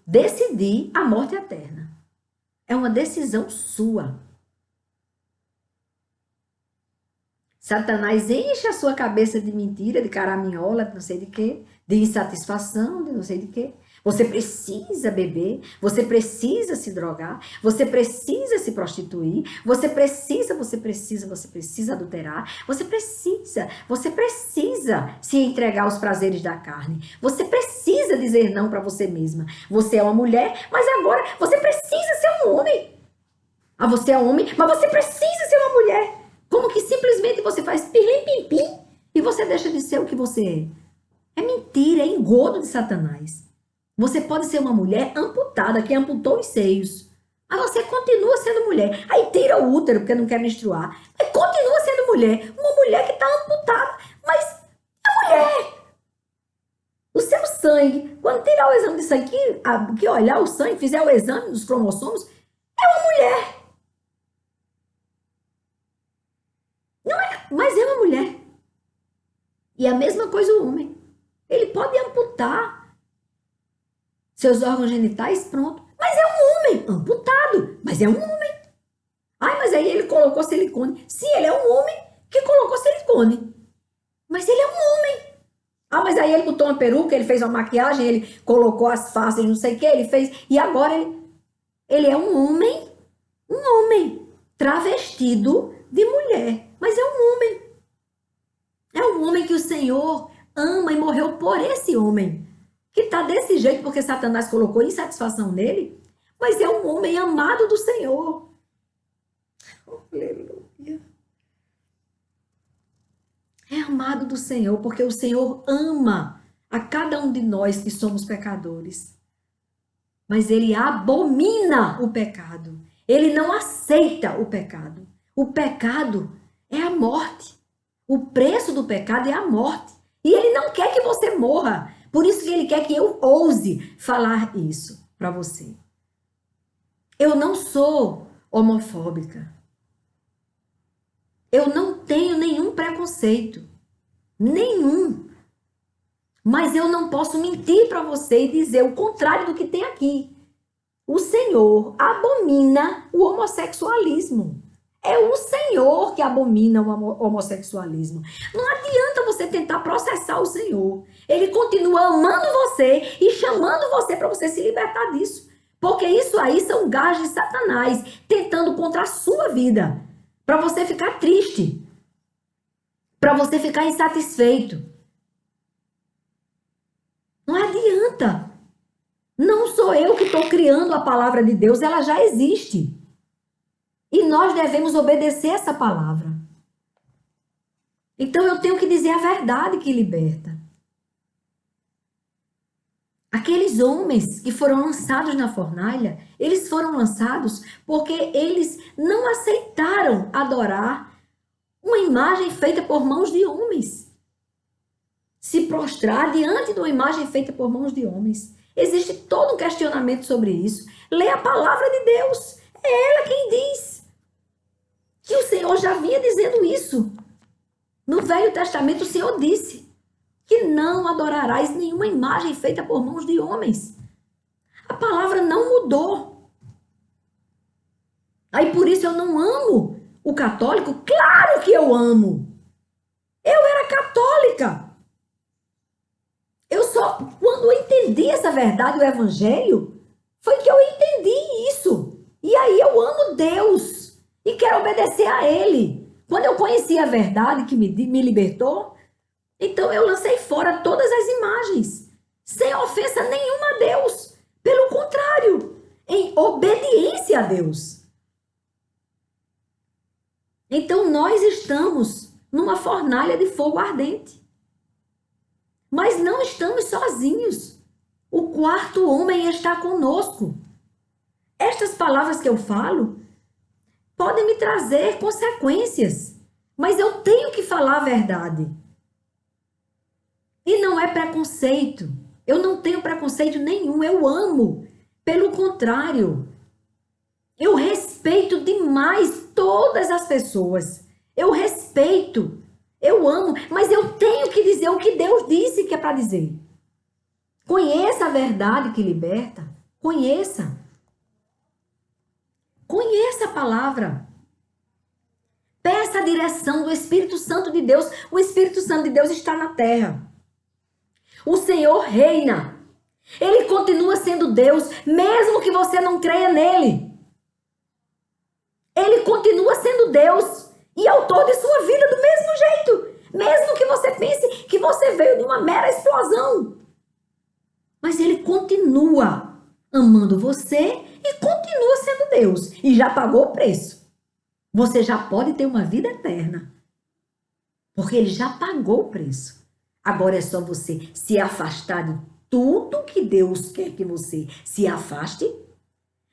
decidir a morte eterna. É uma decisão sua. Satanás enche a sua cabeça de mentira, de caraminhola, de não sei de quê, de insatisfação, de não sei de quê. Você precisa beber, você precisa se drogar, você precisa se prostituir, você precisa adulterar, você precisa se entregar aos prazeres da carne. Você precisa dizer não para você mesma. Você é uma mulher, mas agora você precisa ser um homem. Ah, você é homem, mas você precisa ser uma mulher. Como que simplesmente você faz pirlim-pim-pim e você deixa de ser o que você é. É mentira, é engodo de Satanás. Você pode ser uma mulher amputada, que amputou os seios. Mas você continua sendo mulher. Aí tira o útero, porque não quer menstruar. Mas continua sendo mulher. Uma mulher que está amputada, mas é mulher. O seu sangue, quando tirar o exame de sangue, que olhar o sangue, fizer o exame dos cromossomos, é uma mulher. Não é, mas é uma mulher. E a mesma coisa o homem. Ele pode amputar seus órgãos genitais, pronto. Mas é um homem amputado, mas é um homem. Ai, mas aí ele colocou silicone. Sim, ele é um homem que colocou silicone. Mas ele é um homem. Ah, mas aí ele botou uma peruca, ele fez uma maquiagem, ele colocou as faces, não sei o que, ele fez. E agora ele é um homem travestido de mulher. Mas é um homem. É um homem que o Senhor ama e morreu por esse homem. Que está desse jeito porque Satanás colocou insatisfação nele. Mas é um homem amado do Senhor. Aleluia. É amado do Senhor porque o Senhor ama a cada um de nós que somos pecadores. Mas ele abomina o pecado. Ele não aceita o pecado. O pecado é a morte. O preço do pecado é a morte. E ele não quer que você morra. Por isso que ele quer que eu ouse falar isso para você. Eu não sou homofóbica. Eu não tenho nenhum preconceito. Nenhum. Mas eu não posso mentir para você e dizer o contrário do que tem aqui. O Senhor abomina o homossexualismo. É o Senhor que abomina o homossexualismo. Não adianta você tentar processar o Senhor. Ele continua amando você e chamando você para você se libertar disso. Porque isso aí são gajes de Satanás tentando contra a sua vida. Para você ficar triste. Para você ficar insatisfeito. Não adianta. Não sou eu que estou criando a palavra de Deus, ela já existe. E nós devemos obedecer essa palavra. Então eu tenho que dizer a verdade que liberta. Aqueles homens que foram lançados na fornalha, eles foram lançados porque eles não aceitaram adorar uma imagem feita por mãos de homens. Se prostrar diante de uma imagem feita por mãos de homens. Existe todo um questionamento sobre isso. Lê a palavra de Deus. É ela quem diz. Que o Senhor já vinha dizendo isso. No Velho Testamento, o Senhor disse que não adorarás nenhuma imagem feita por mãos de homens. A palavra não mudou. Aí por isso eu não amo o católico? Claro que eu amo. Eu era católica. Quando eu entendi essa verdade, o evangelho, foi que eu entendi isso. E aí eu amo Deus e quero obedecer a Ele. Quando eu conheci a verdade que me libertou, então eu lancei fora todas as imagens, sem ofensa nenhuma a Deus. Pelo contrário, em obediência a Deus. Então nós estamos numa fornalha de fogo ardente. Mas não estamos sozinhos. O quarto homem está conosco. Estas palavras que eu falo podem me trazer consequências, mas eu tenho que falar a verdade. E não é preconceito. Eu não tenho preconceito nenhum. Eu amo. Pelo contrário, eu respeito demais todas as pessoas. Eu respeito. Eu amo. Mas eu tenho que dizer o que Deus disse que é para dizer. Conheça a verdade que liberta. Conheça. Conheça a palavra. Peça a direção do Espírito Santo de Deus. O Espírito Santo de Deus está na terra. O Senhor reina. Ele continua sendo Deus, mesmo que você não creia nele. Ele continua sendo Deus e autor de sua vida do mesmo jeito. Mesmo que você pense que você veio de uma mera explosão. Mas ele continua amando você e continua sendo Deus. E já pagou o preço. Você já pode ter uma vida eterna. Porque ele já pagou o preço. Agora é só você se afastar de tudo que Deus quer que você se afaste,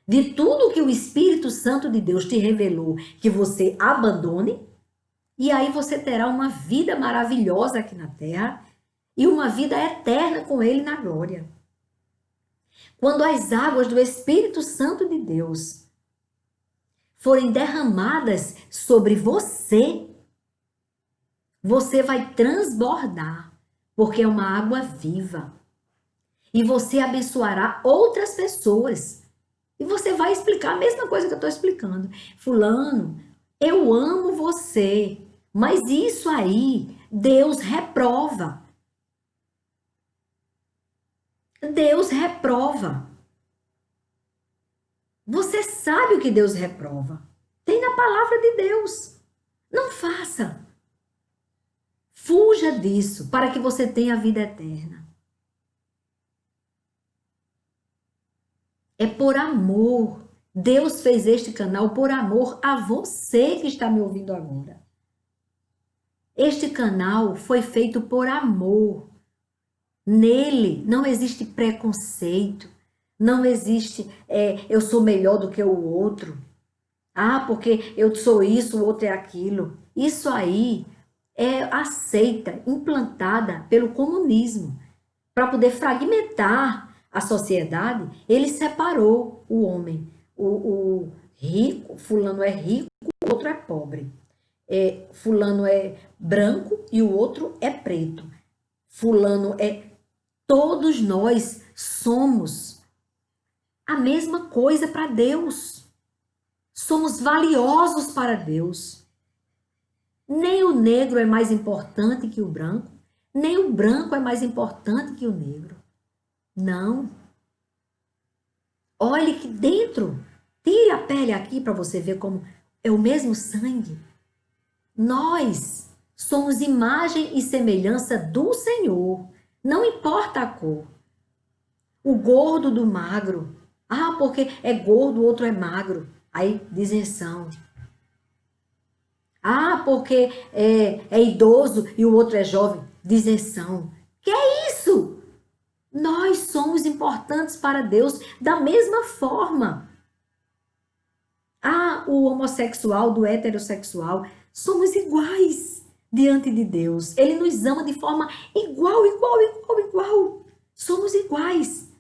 de tudo que o Espírito Santo de Deus te revelou, que você abandone, e aí você terá uma vida maravilhosa aqui na terra e uma vida eterna com Ele na glória. Quando as águas do Espírito Santo de Deus forem derramadas sobre você, você vai transbordar, porque é uma água viva. E você abençoará outras pessoas. E você vai explicar a mesma coisa que eu estou explicando. Fulano, eu amo você, mas isso aí Deus reprova. Deus reprova. Você sabe o que Deus reprova. Tem na palavra de Deus. Não faça. Fuja disso para que você tenha a vida eterna. É por amor. Deus fez este canal por amor a você que está me ouvindo agora. Este canal foi feito por amor. Nele não existe preconceito. Não existe eu sou melhor do que o outro. Ah, porque eu sou isso, o outro é aquilo. Isso aí é a seita implantada pelo comunismo para poder fragmentar a sociedade. Ele separou o homem. O rico, fulano é rico, o outro é pobre. Fulano é branco e o outro é preto. Fulano é... Todos nós somos a mesma coisa para Deus. Somos valiosos para Deus. Nem o negro é mais importante que o branco, nem o branco é mais importante que o negro. Não. Olhe que dentro. Tire a pele aqui para você ver como é o mesmo sangue. Nós somos imagem e semelhança do Senhor. Não importa a cor. O gordo do magro. Ah, porque é gordo, o outro é magro. Aí, isenção. Ah, porque é idoso e o outro é jovem. Isenção. Que é isso? Nós somos importantes para Deus da mesma forma. O homossexual do heterossexual, somos iguais diante de Deus. Ele nos ama de forma igual, igual, igual, igual. Somos iguais.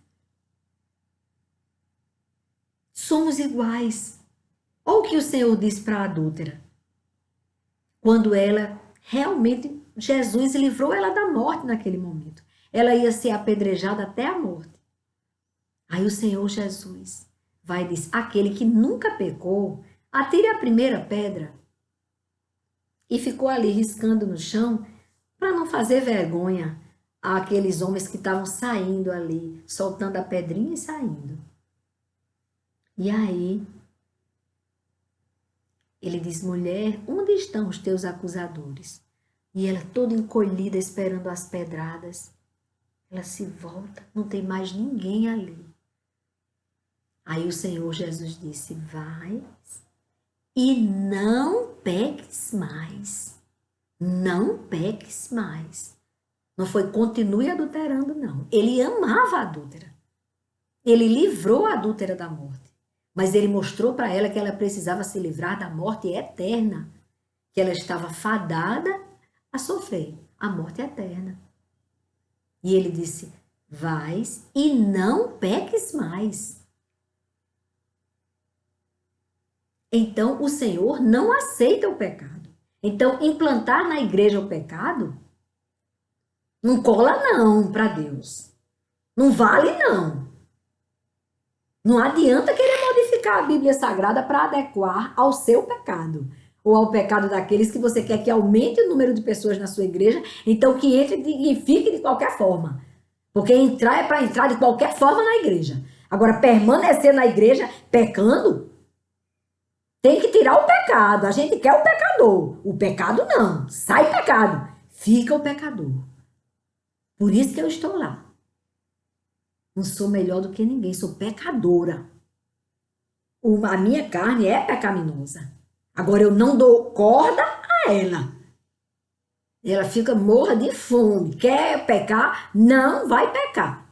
Somos iguais. Olha o que o Senhor disse para a adúltera. Quando ela realmente, Jesus livrou ela da morte naquele momento. Ela ia ser apedrejada até a morte. Aí o Senhor Jesus vai e diz, aquele que nunca pecou, atire a primeira pedra. E ficou ali riscando no chão para não fazer vergonha àqueles homens que estavam saindo ali, soltando a pedrinha e saindo. E aí, ele diz, mulher, onde estão os teus acusadores? E ela toda encolhida, esperando as pedradas. Ela se volta, não tem mais ninguém ali. Aí o Senhor Jesus disse, vai e não peques mais. Não peques mais. Não foi continue adulterando, não. Ele amava a adúltera. Ele livrou a adúltera da morte. Mas ele mostrou para ela que ela precisava se livrar da morte eterna. Que ela estava fadada a sofrer a morte eterna. E ele disse, vais e não peques mais. Então, o Senhor não aceita o pecado. Então, implantar na igreja o pecado não cola não para Deus. Não vale não. Não adianta querer modificar a Bíblia Sagrada para adequar ao seu pecado. Ou ao pecado daqueles que você quer que aumente o número de pessoas na sua igreja, então que entre e fique de qualquer forma. Porque entrar é para entrar de qualquer forma na igreja. Agora, permanecer na igreja pecando, tem que tirar o pecado. A gente quer o pecador. O pecado não. Sai pecado. Fica o pecador. Por isso que eu estou lá. Não sou melhor do que ninguém. Sou pecadora. A minha carne é pecaminosa. Agora eu não dou corda a ela. Ela fica morra de fome. Quer pecar? Não vai pecar.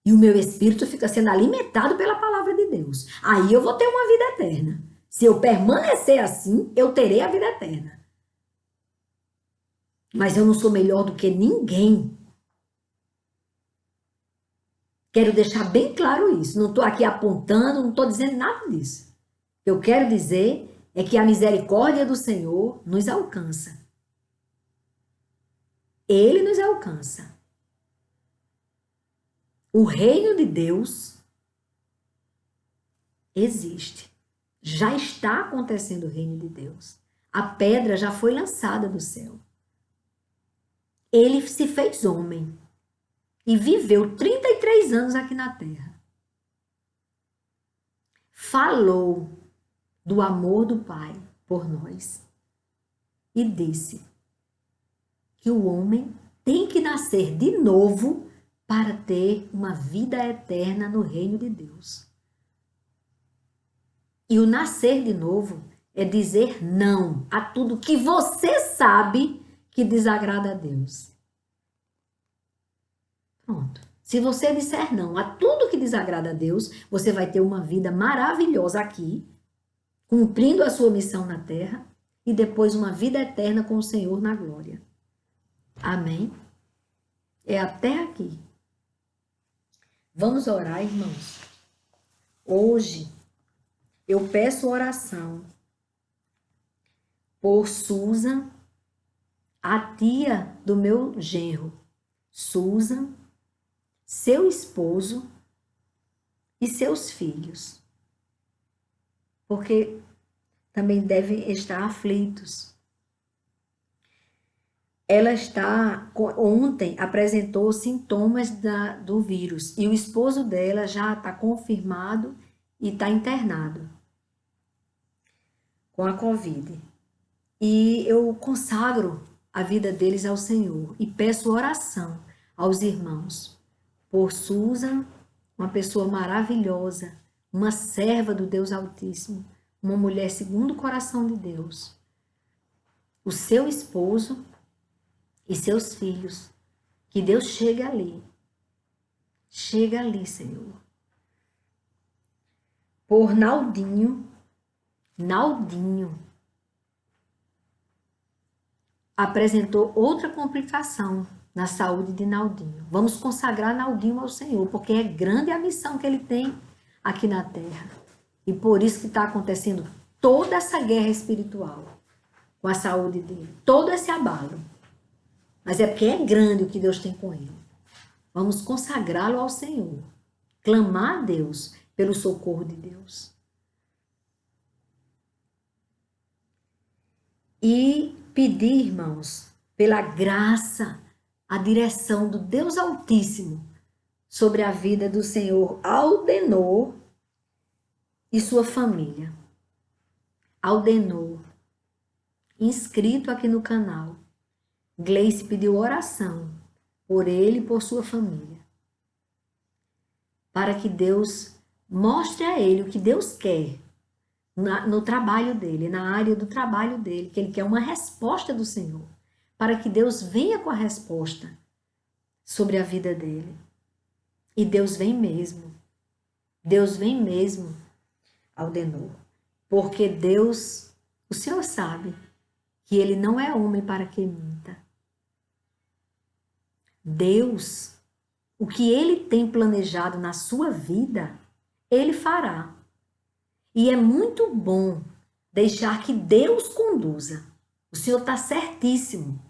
E o meu espírito fica sendo alimentado pela palavra de Deus. Aí eu vou ter uma vida eterna. Se eu permanecer assim, eu terei a vida eterna. Mas eu não sou melhor do que ninguém. Quero deixar bem claro isso. Não estou aqui apontando, não estou dizendo nada disso. O que eu quero dizer é que a misericórdia do Senhor nos alcança. Ele nos alcança. O reino de Deus existe. Já está acontecendo o reino de Deus. A pedra já foi lançada do céu. Ele se fez homem e viveu 33 anos aqui na terra. Falou do amor do Pai por nós e disse que o homem tem que nascer de novo para ter uma vida eterna no reino de Deus. E o nascer de novo é dizer não a tudo que você sabe que desagrada a Deus. Pronto. Se você disser não a tudo que desagrada a Deus, você vai ter uma vida maravilhosa aqui, cumprindo a sua missão na terra, e depois uma vida eterna com o Senhor na glória. Amém? É até aqui. Vamos orar, irmãos. Hoje, eu peço oração por Susan, a tia do meu genro. Susan, seu esposo e seus filhos. Porque também devem estar aflitos. Ela ontem apresentou sintomas do vírus e o esposo dela já está confirmado e está internado com a Covid. E eu consagro a vida deles ao Senhor e peço oração aos irmãos por Susan, uma pessoa maravilhosa, uma serva do Deus Altíssimo, uma mulher segundo o coração de Deus, o seu esposo e seus filhos, que Deus chegue ali Chega ali, Senhor. Por Naldinho apresentou outra complicação na saúde de Naldinho. Vamos consagrar Naldinho ao Senhor, porque é grande a missão que ele tem aqui na terra. E por isso que está acontecendo toda essa guerra espiritual com a saúde dele, todo esse abalo. Mas é porque é grande o que Deus tem com ele. Vamos consagrá-lo ao Senhor, clamar a Deus pelo socorro de Deus. E pedir, irmãos, pela graça, a direção do Deus Altíssimo sobre a vida do Senhor Aldenor e sua família. Aldenor, inscrito aqui no canal. Gleice pediu oração por ele e por sua família, para que Deus mostre a ele o que Deus quer no trabalho dele, na área do trabalho dele, que ele quer uma resposta do Senhor, para que Deus venha com a resposta sobre a vida dele. E Deus vem mesmo. Deus vem mesmo, Aldenor, porque Deus, o Senhor sabe que ele não é homem para que minta. Deus, o que ele tem planejado na sua vida, ele fará. E é muito bom deixar que Deus conduza. O Senhor está certíssimo.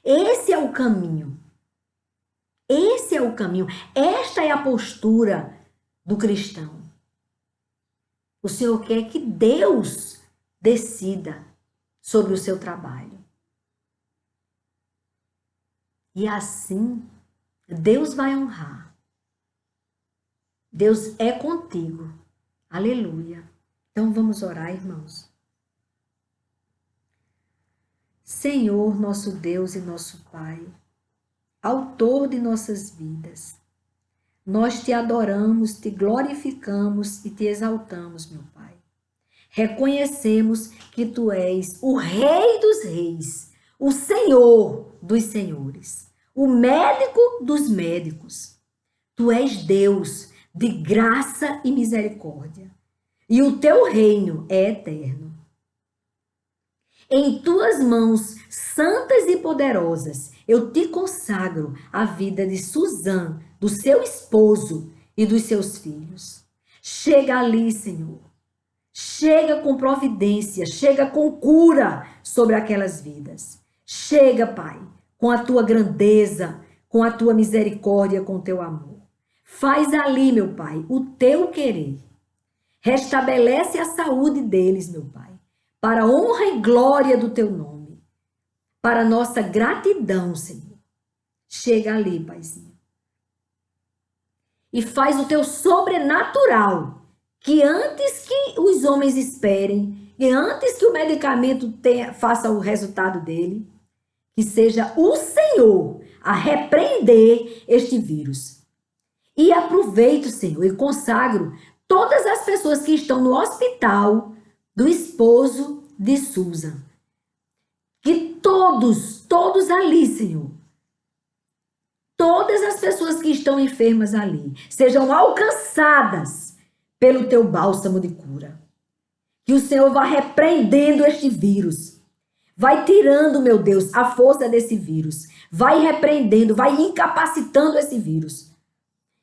Esse é o caminho. Esse é o caminho. Esta é a postura do cristão. O Senhor quer que Deus decida sobre o seu trabalho. E assim, Deus vai honrar. Deus é contigo. Aleluia. Então vamos orar, irmãos. Senhor, nosso Deus e nosso Pai, autor de nossas vidas, nós te adoramos, te glorificamos e te exaltamos, meu Pai. Reconhecemos que tu és o Rei dos Reis, o Senhor dos Senhores, o médico dos médicos. Tu és Deus de graça e misericórdia, e o teu reino é eterno. Em tuas mãos santas e poderosas, eu te consagro a vida de Suzã, do seu esposo e dos seus filhos. Chega ali, Senhor. Chega com providência, chega com cura sobre aquelas vidas. Chega, Pai, com a tua grandeza, com a tua misericórdia, com o teu amor. Faz ali, meu Pai, o teu querer. Restabelece a saúde deles, meu Pai, para a honra e glória do teu nome, para a nossa gratidão, Senhor. Chega ali, Paizinho. E faz o teu sobrenatural, que antes que os homens esperem, e antes que o medicamento faça o resultado dele, que seja o Senhor a repreender este vírus. E aproveito, Senhor, e consagro todas as pessoas que estão no hospital do esposo de Susan. Que todos ali, Senhor, todas as pessoas que estão enfermas ali, sejam alcançadas pelo teu bálsamo de cura. Que o Senhor vá repreendendo este vírus. Vai tirando, meu Deus, a força desse vírus. Vai repreendendo, vai incapacitando esse vírus.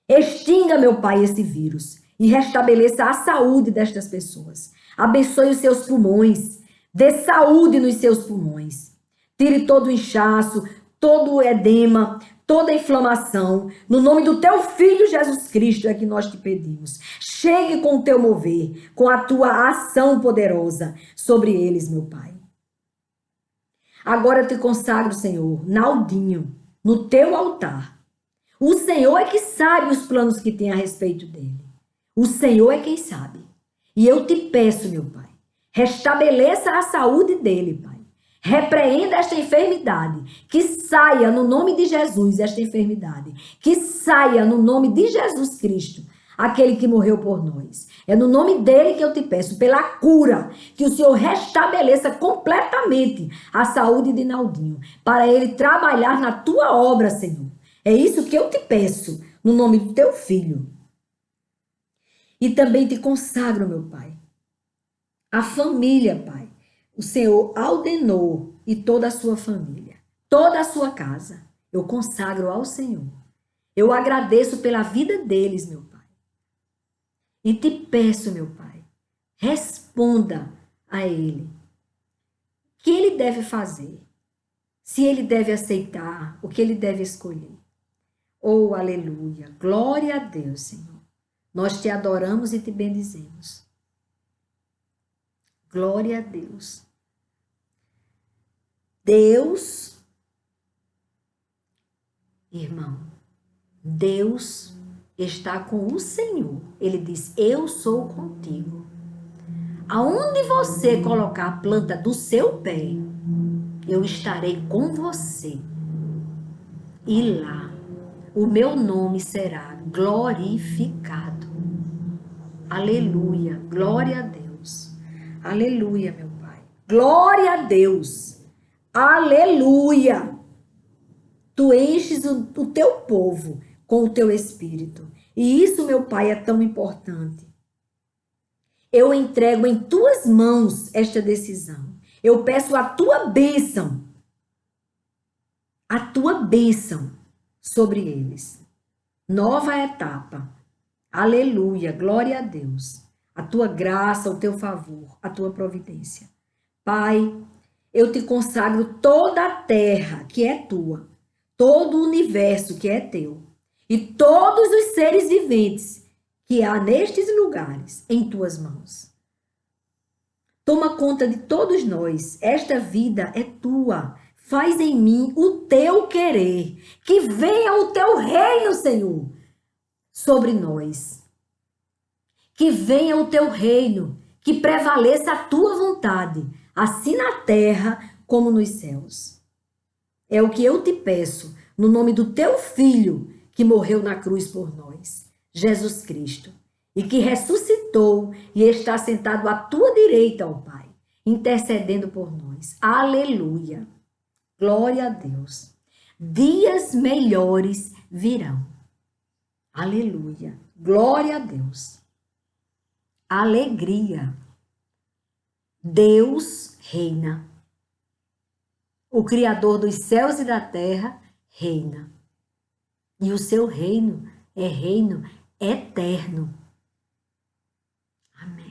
Extinga, meu Pai, esse vírus e restabeleça a saúde destas pessoas. Abençoe os seus pulmões. Dê saúde nos seus pulmões. Tire todo o inchaço, todo o edema, toda a inflamação. No nome do teu Filho Jesus Cristo é que nós te pedimos. Chegue com o teu mover, com a tua ação poderosa sobre eles, meu Pai. Agora eu te consagro, Senhor, Naldinho, no teu altar. O Senhor é que sabe os planos que tem a respeito dele. O Senhor é quem sabe. E eu te peço, meu Pai, restabeleça a saúde dele, Pai. Repreenda esta enfermidade. Que saia no nome de Jesus esta enfermidade. Que saia no nome de Jesus Cristo, aquele que morreu por nós. É no nome dele que eu te peço, pela cura, que o Senhor restabeleça completamente a saúde de Naldinho, para ele trabalhar na tua obra, Senhor. É isso que eu te peço, no nome do teu filho. E também te consagro, meu Pai, a família, Pai. O Senhor Aldenor e toda a sua família, toda a sua casa, eu consagro ao Senhor. Eu agradeço pela vida deles, meu Pai. E te peço, meu Pai, responda a ele. O que ele deve fazer? Se ele deve aceitar, o que ele deve escolher? Oh, aleluia! Glória a Deus, Senhor. Nós te adoramos e te bendizemos. Glória a Deus. Deus, irmão, Deus está com o Senhor. Ele diz: eu sou contigo. Aonde você colocar a planta do seu pé, eu estarei com você. E lá o meu nome será glorificado. Aleluia, glória a Deus. Aleluia, meu Pai. Glória a Deus. Aleluia. Tu enches o teu povo com o teu espírito. E isso, meu Pai, é tão importante. Eu entrego em tuas mãos esta decisão. Eu peço a tua bênção sobre eles. Nova etapa. Aleluia, glória a Deus. A tua graça, o teu favor, a tua providência. Pai, eu te consagro toda a terra que é tua, todo o universo que é teu, e todos os seres viventes que há nestes lugares em tuas mãos. Toma conta de todos nós, esta vida é tua. Faz em mim o teu querer, que venha o teu reino, Senhor, sobre nós. Que venha o teu reino, que prevaleça a tua vontade, assim na terra como nos céus. É o que eu te peço, no nome do teu Filho, que morreu na cruz por nós, Jesus Cristo, e que ressuscitou e está sentado à tua direita, ó Pai, intercedendo por nós. Aleluia! Glória a Deus. Dias melhores virão. Aleluia. Glória a Deus. Alegria. Deus reina. O Criador dos céus e da terra reina. E o seu reino é reino eterno. Amém.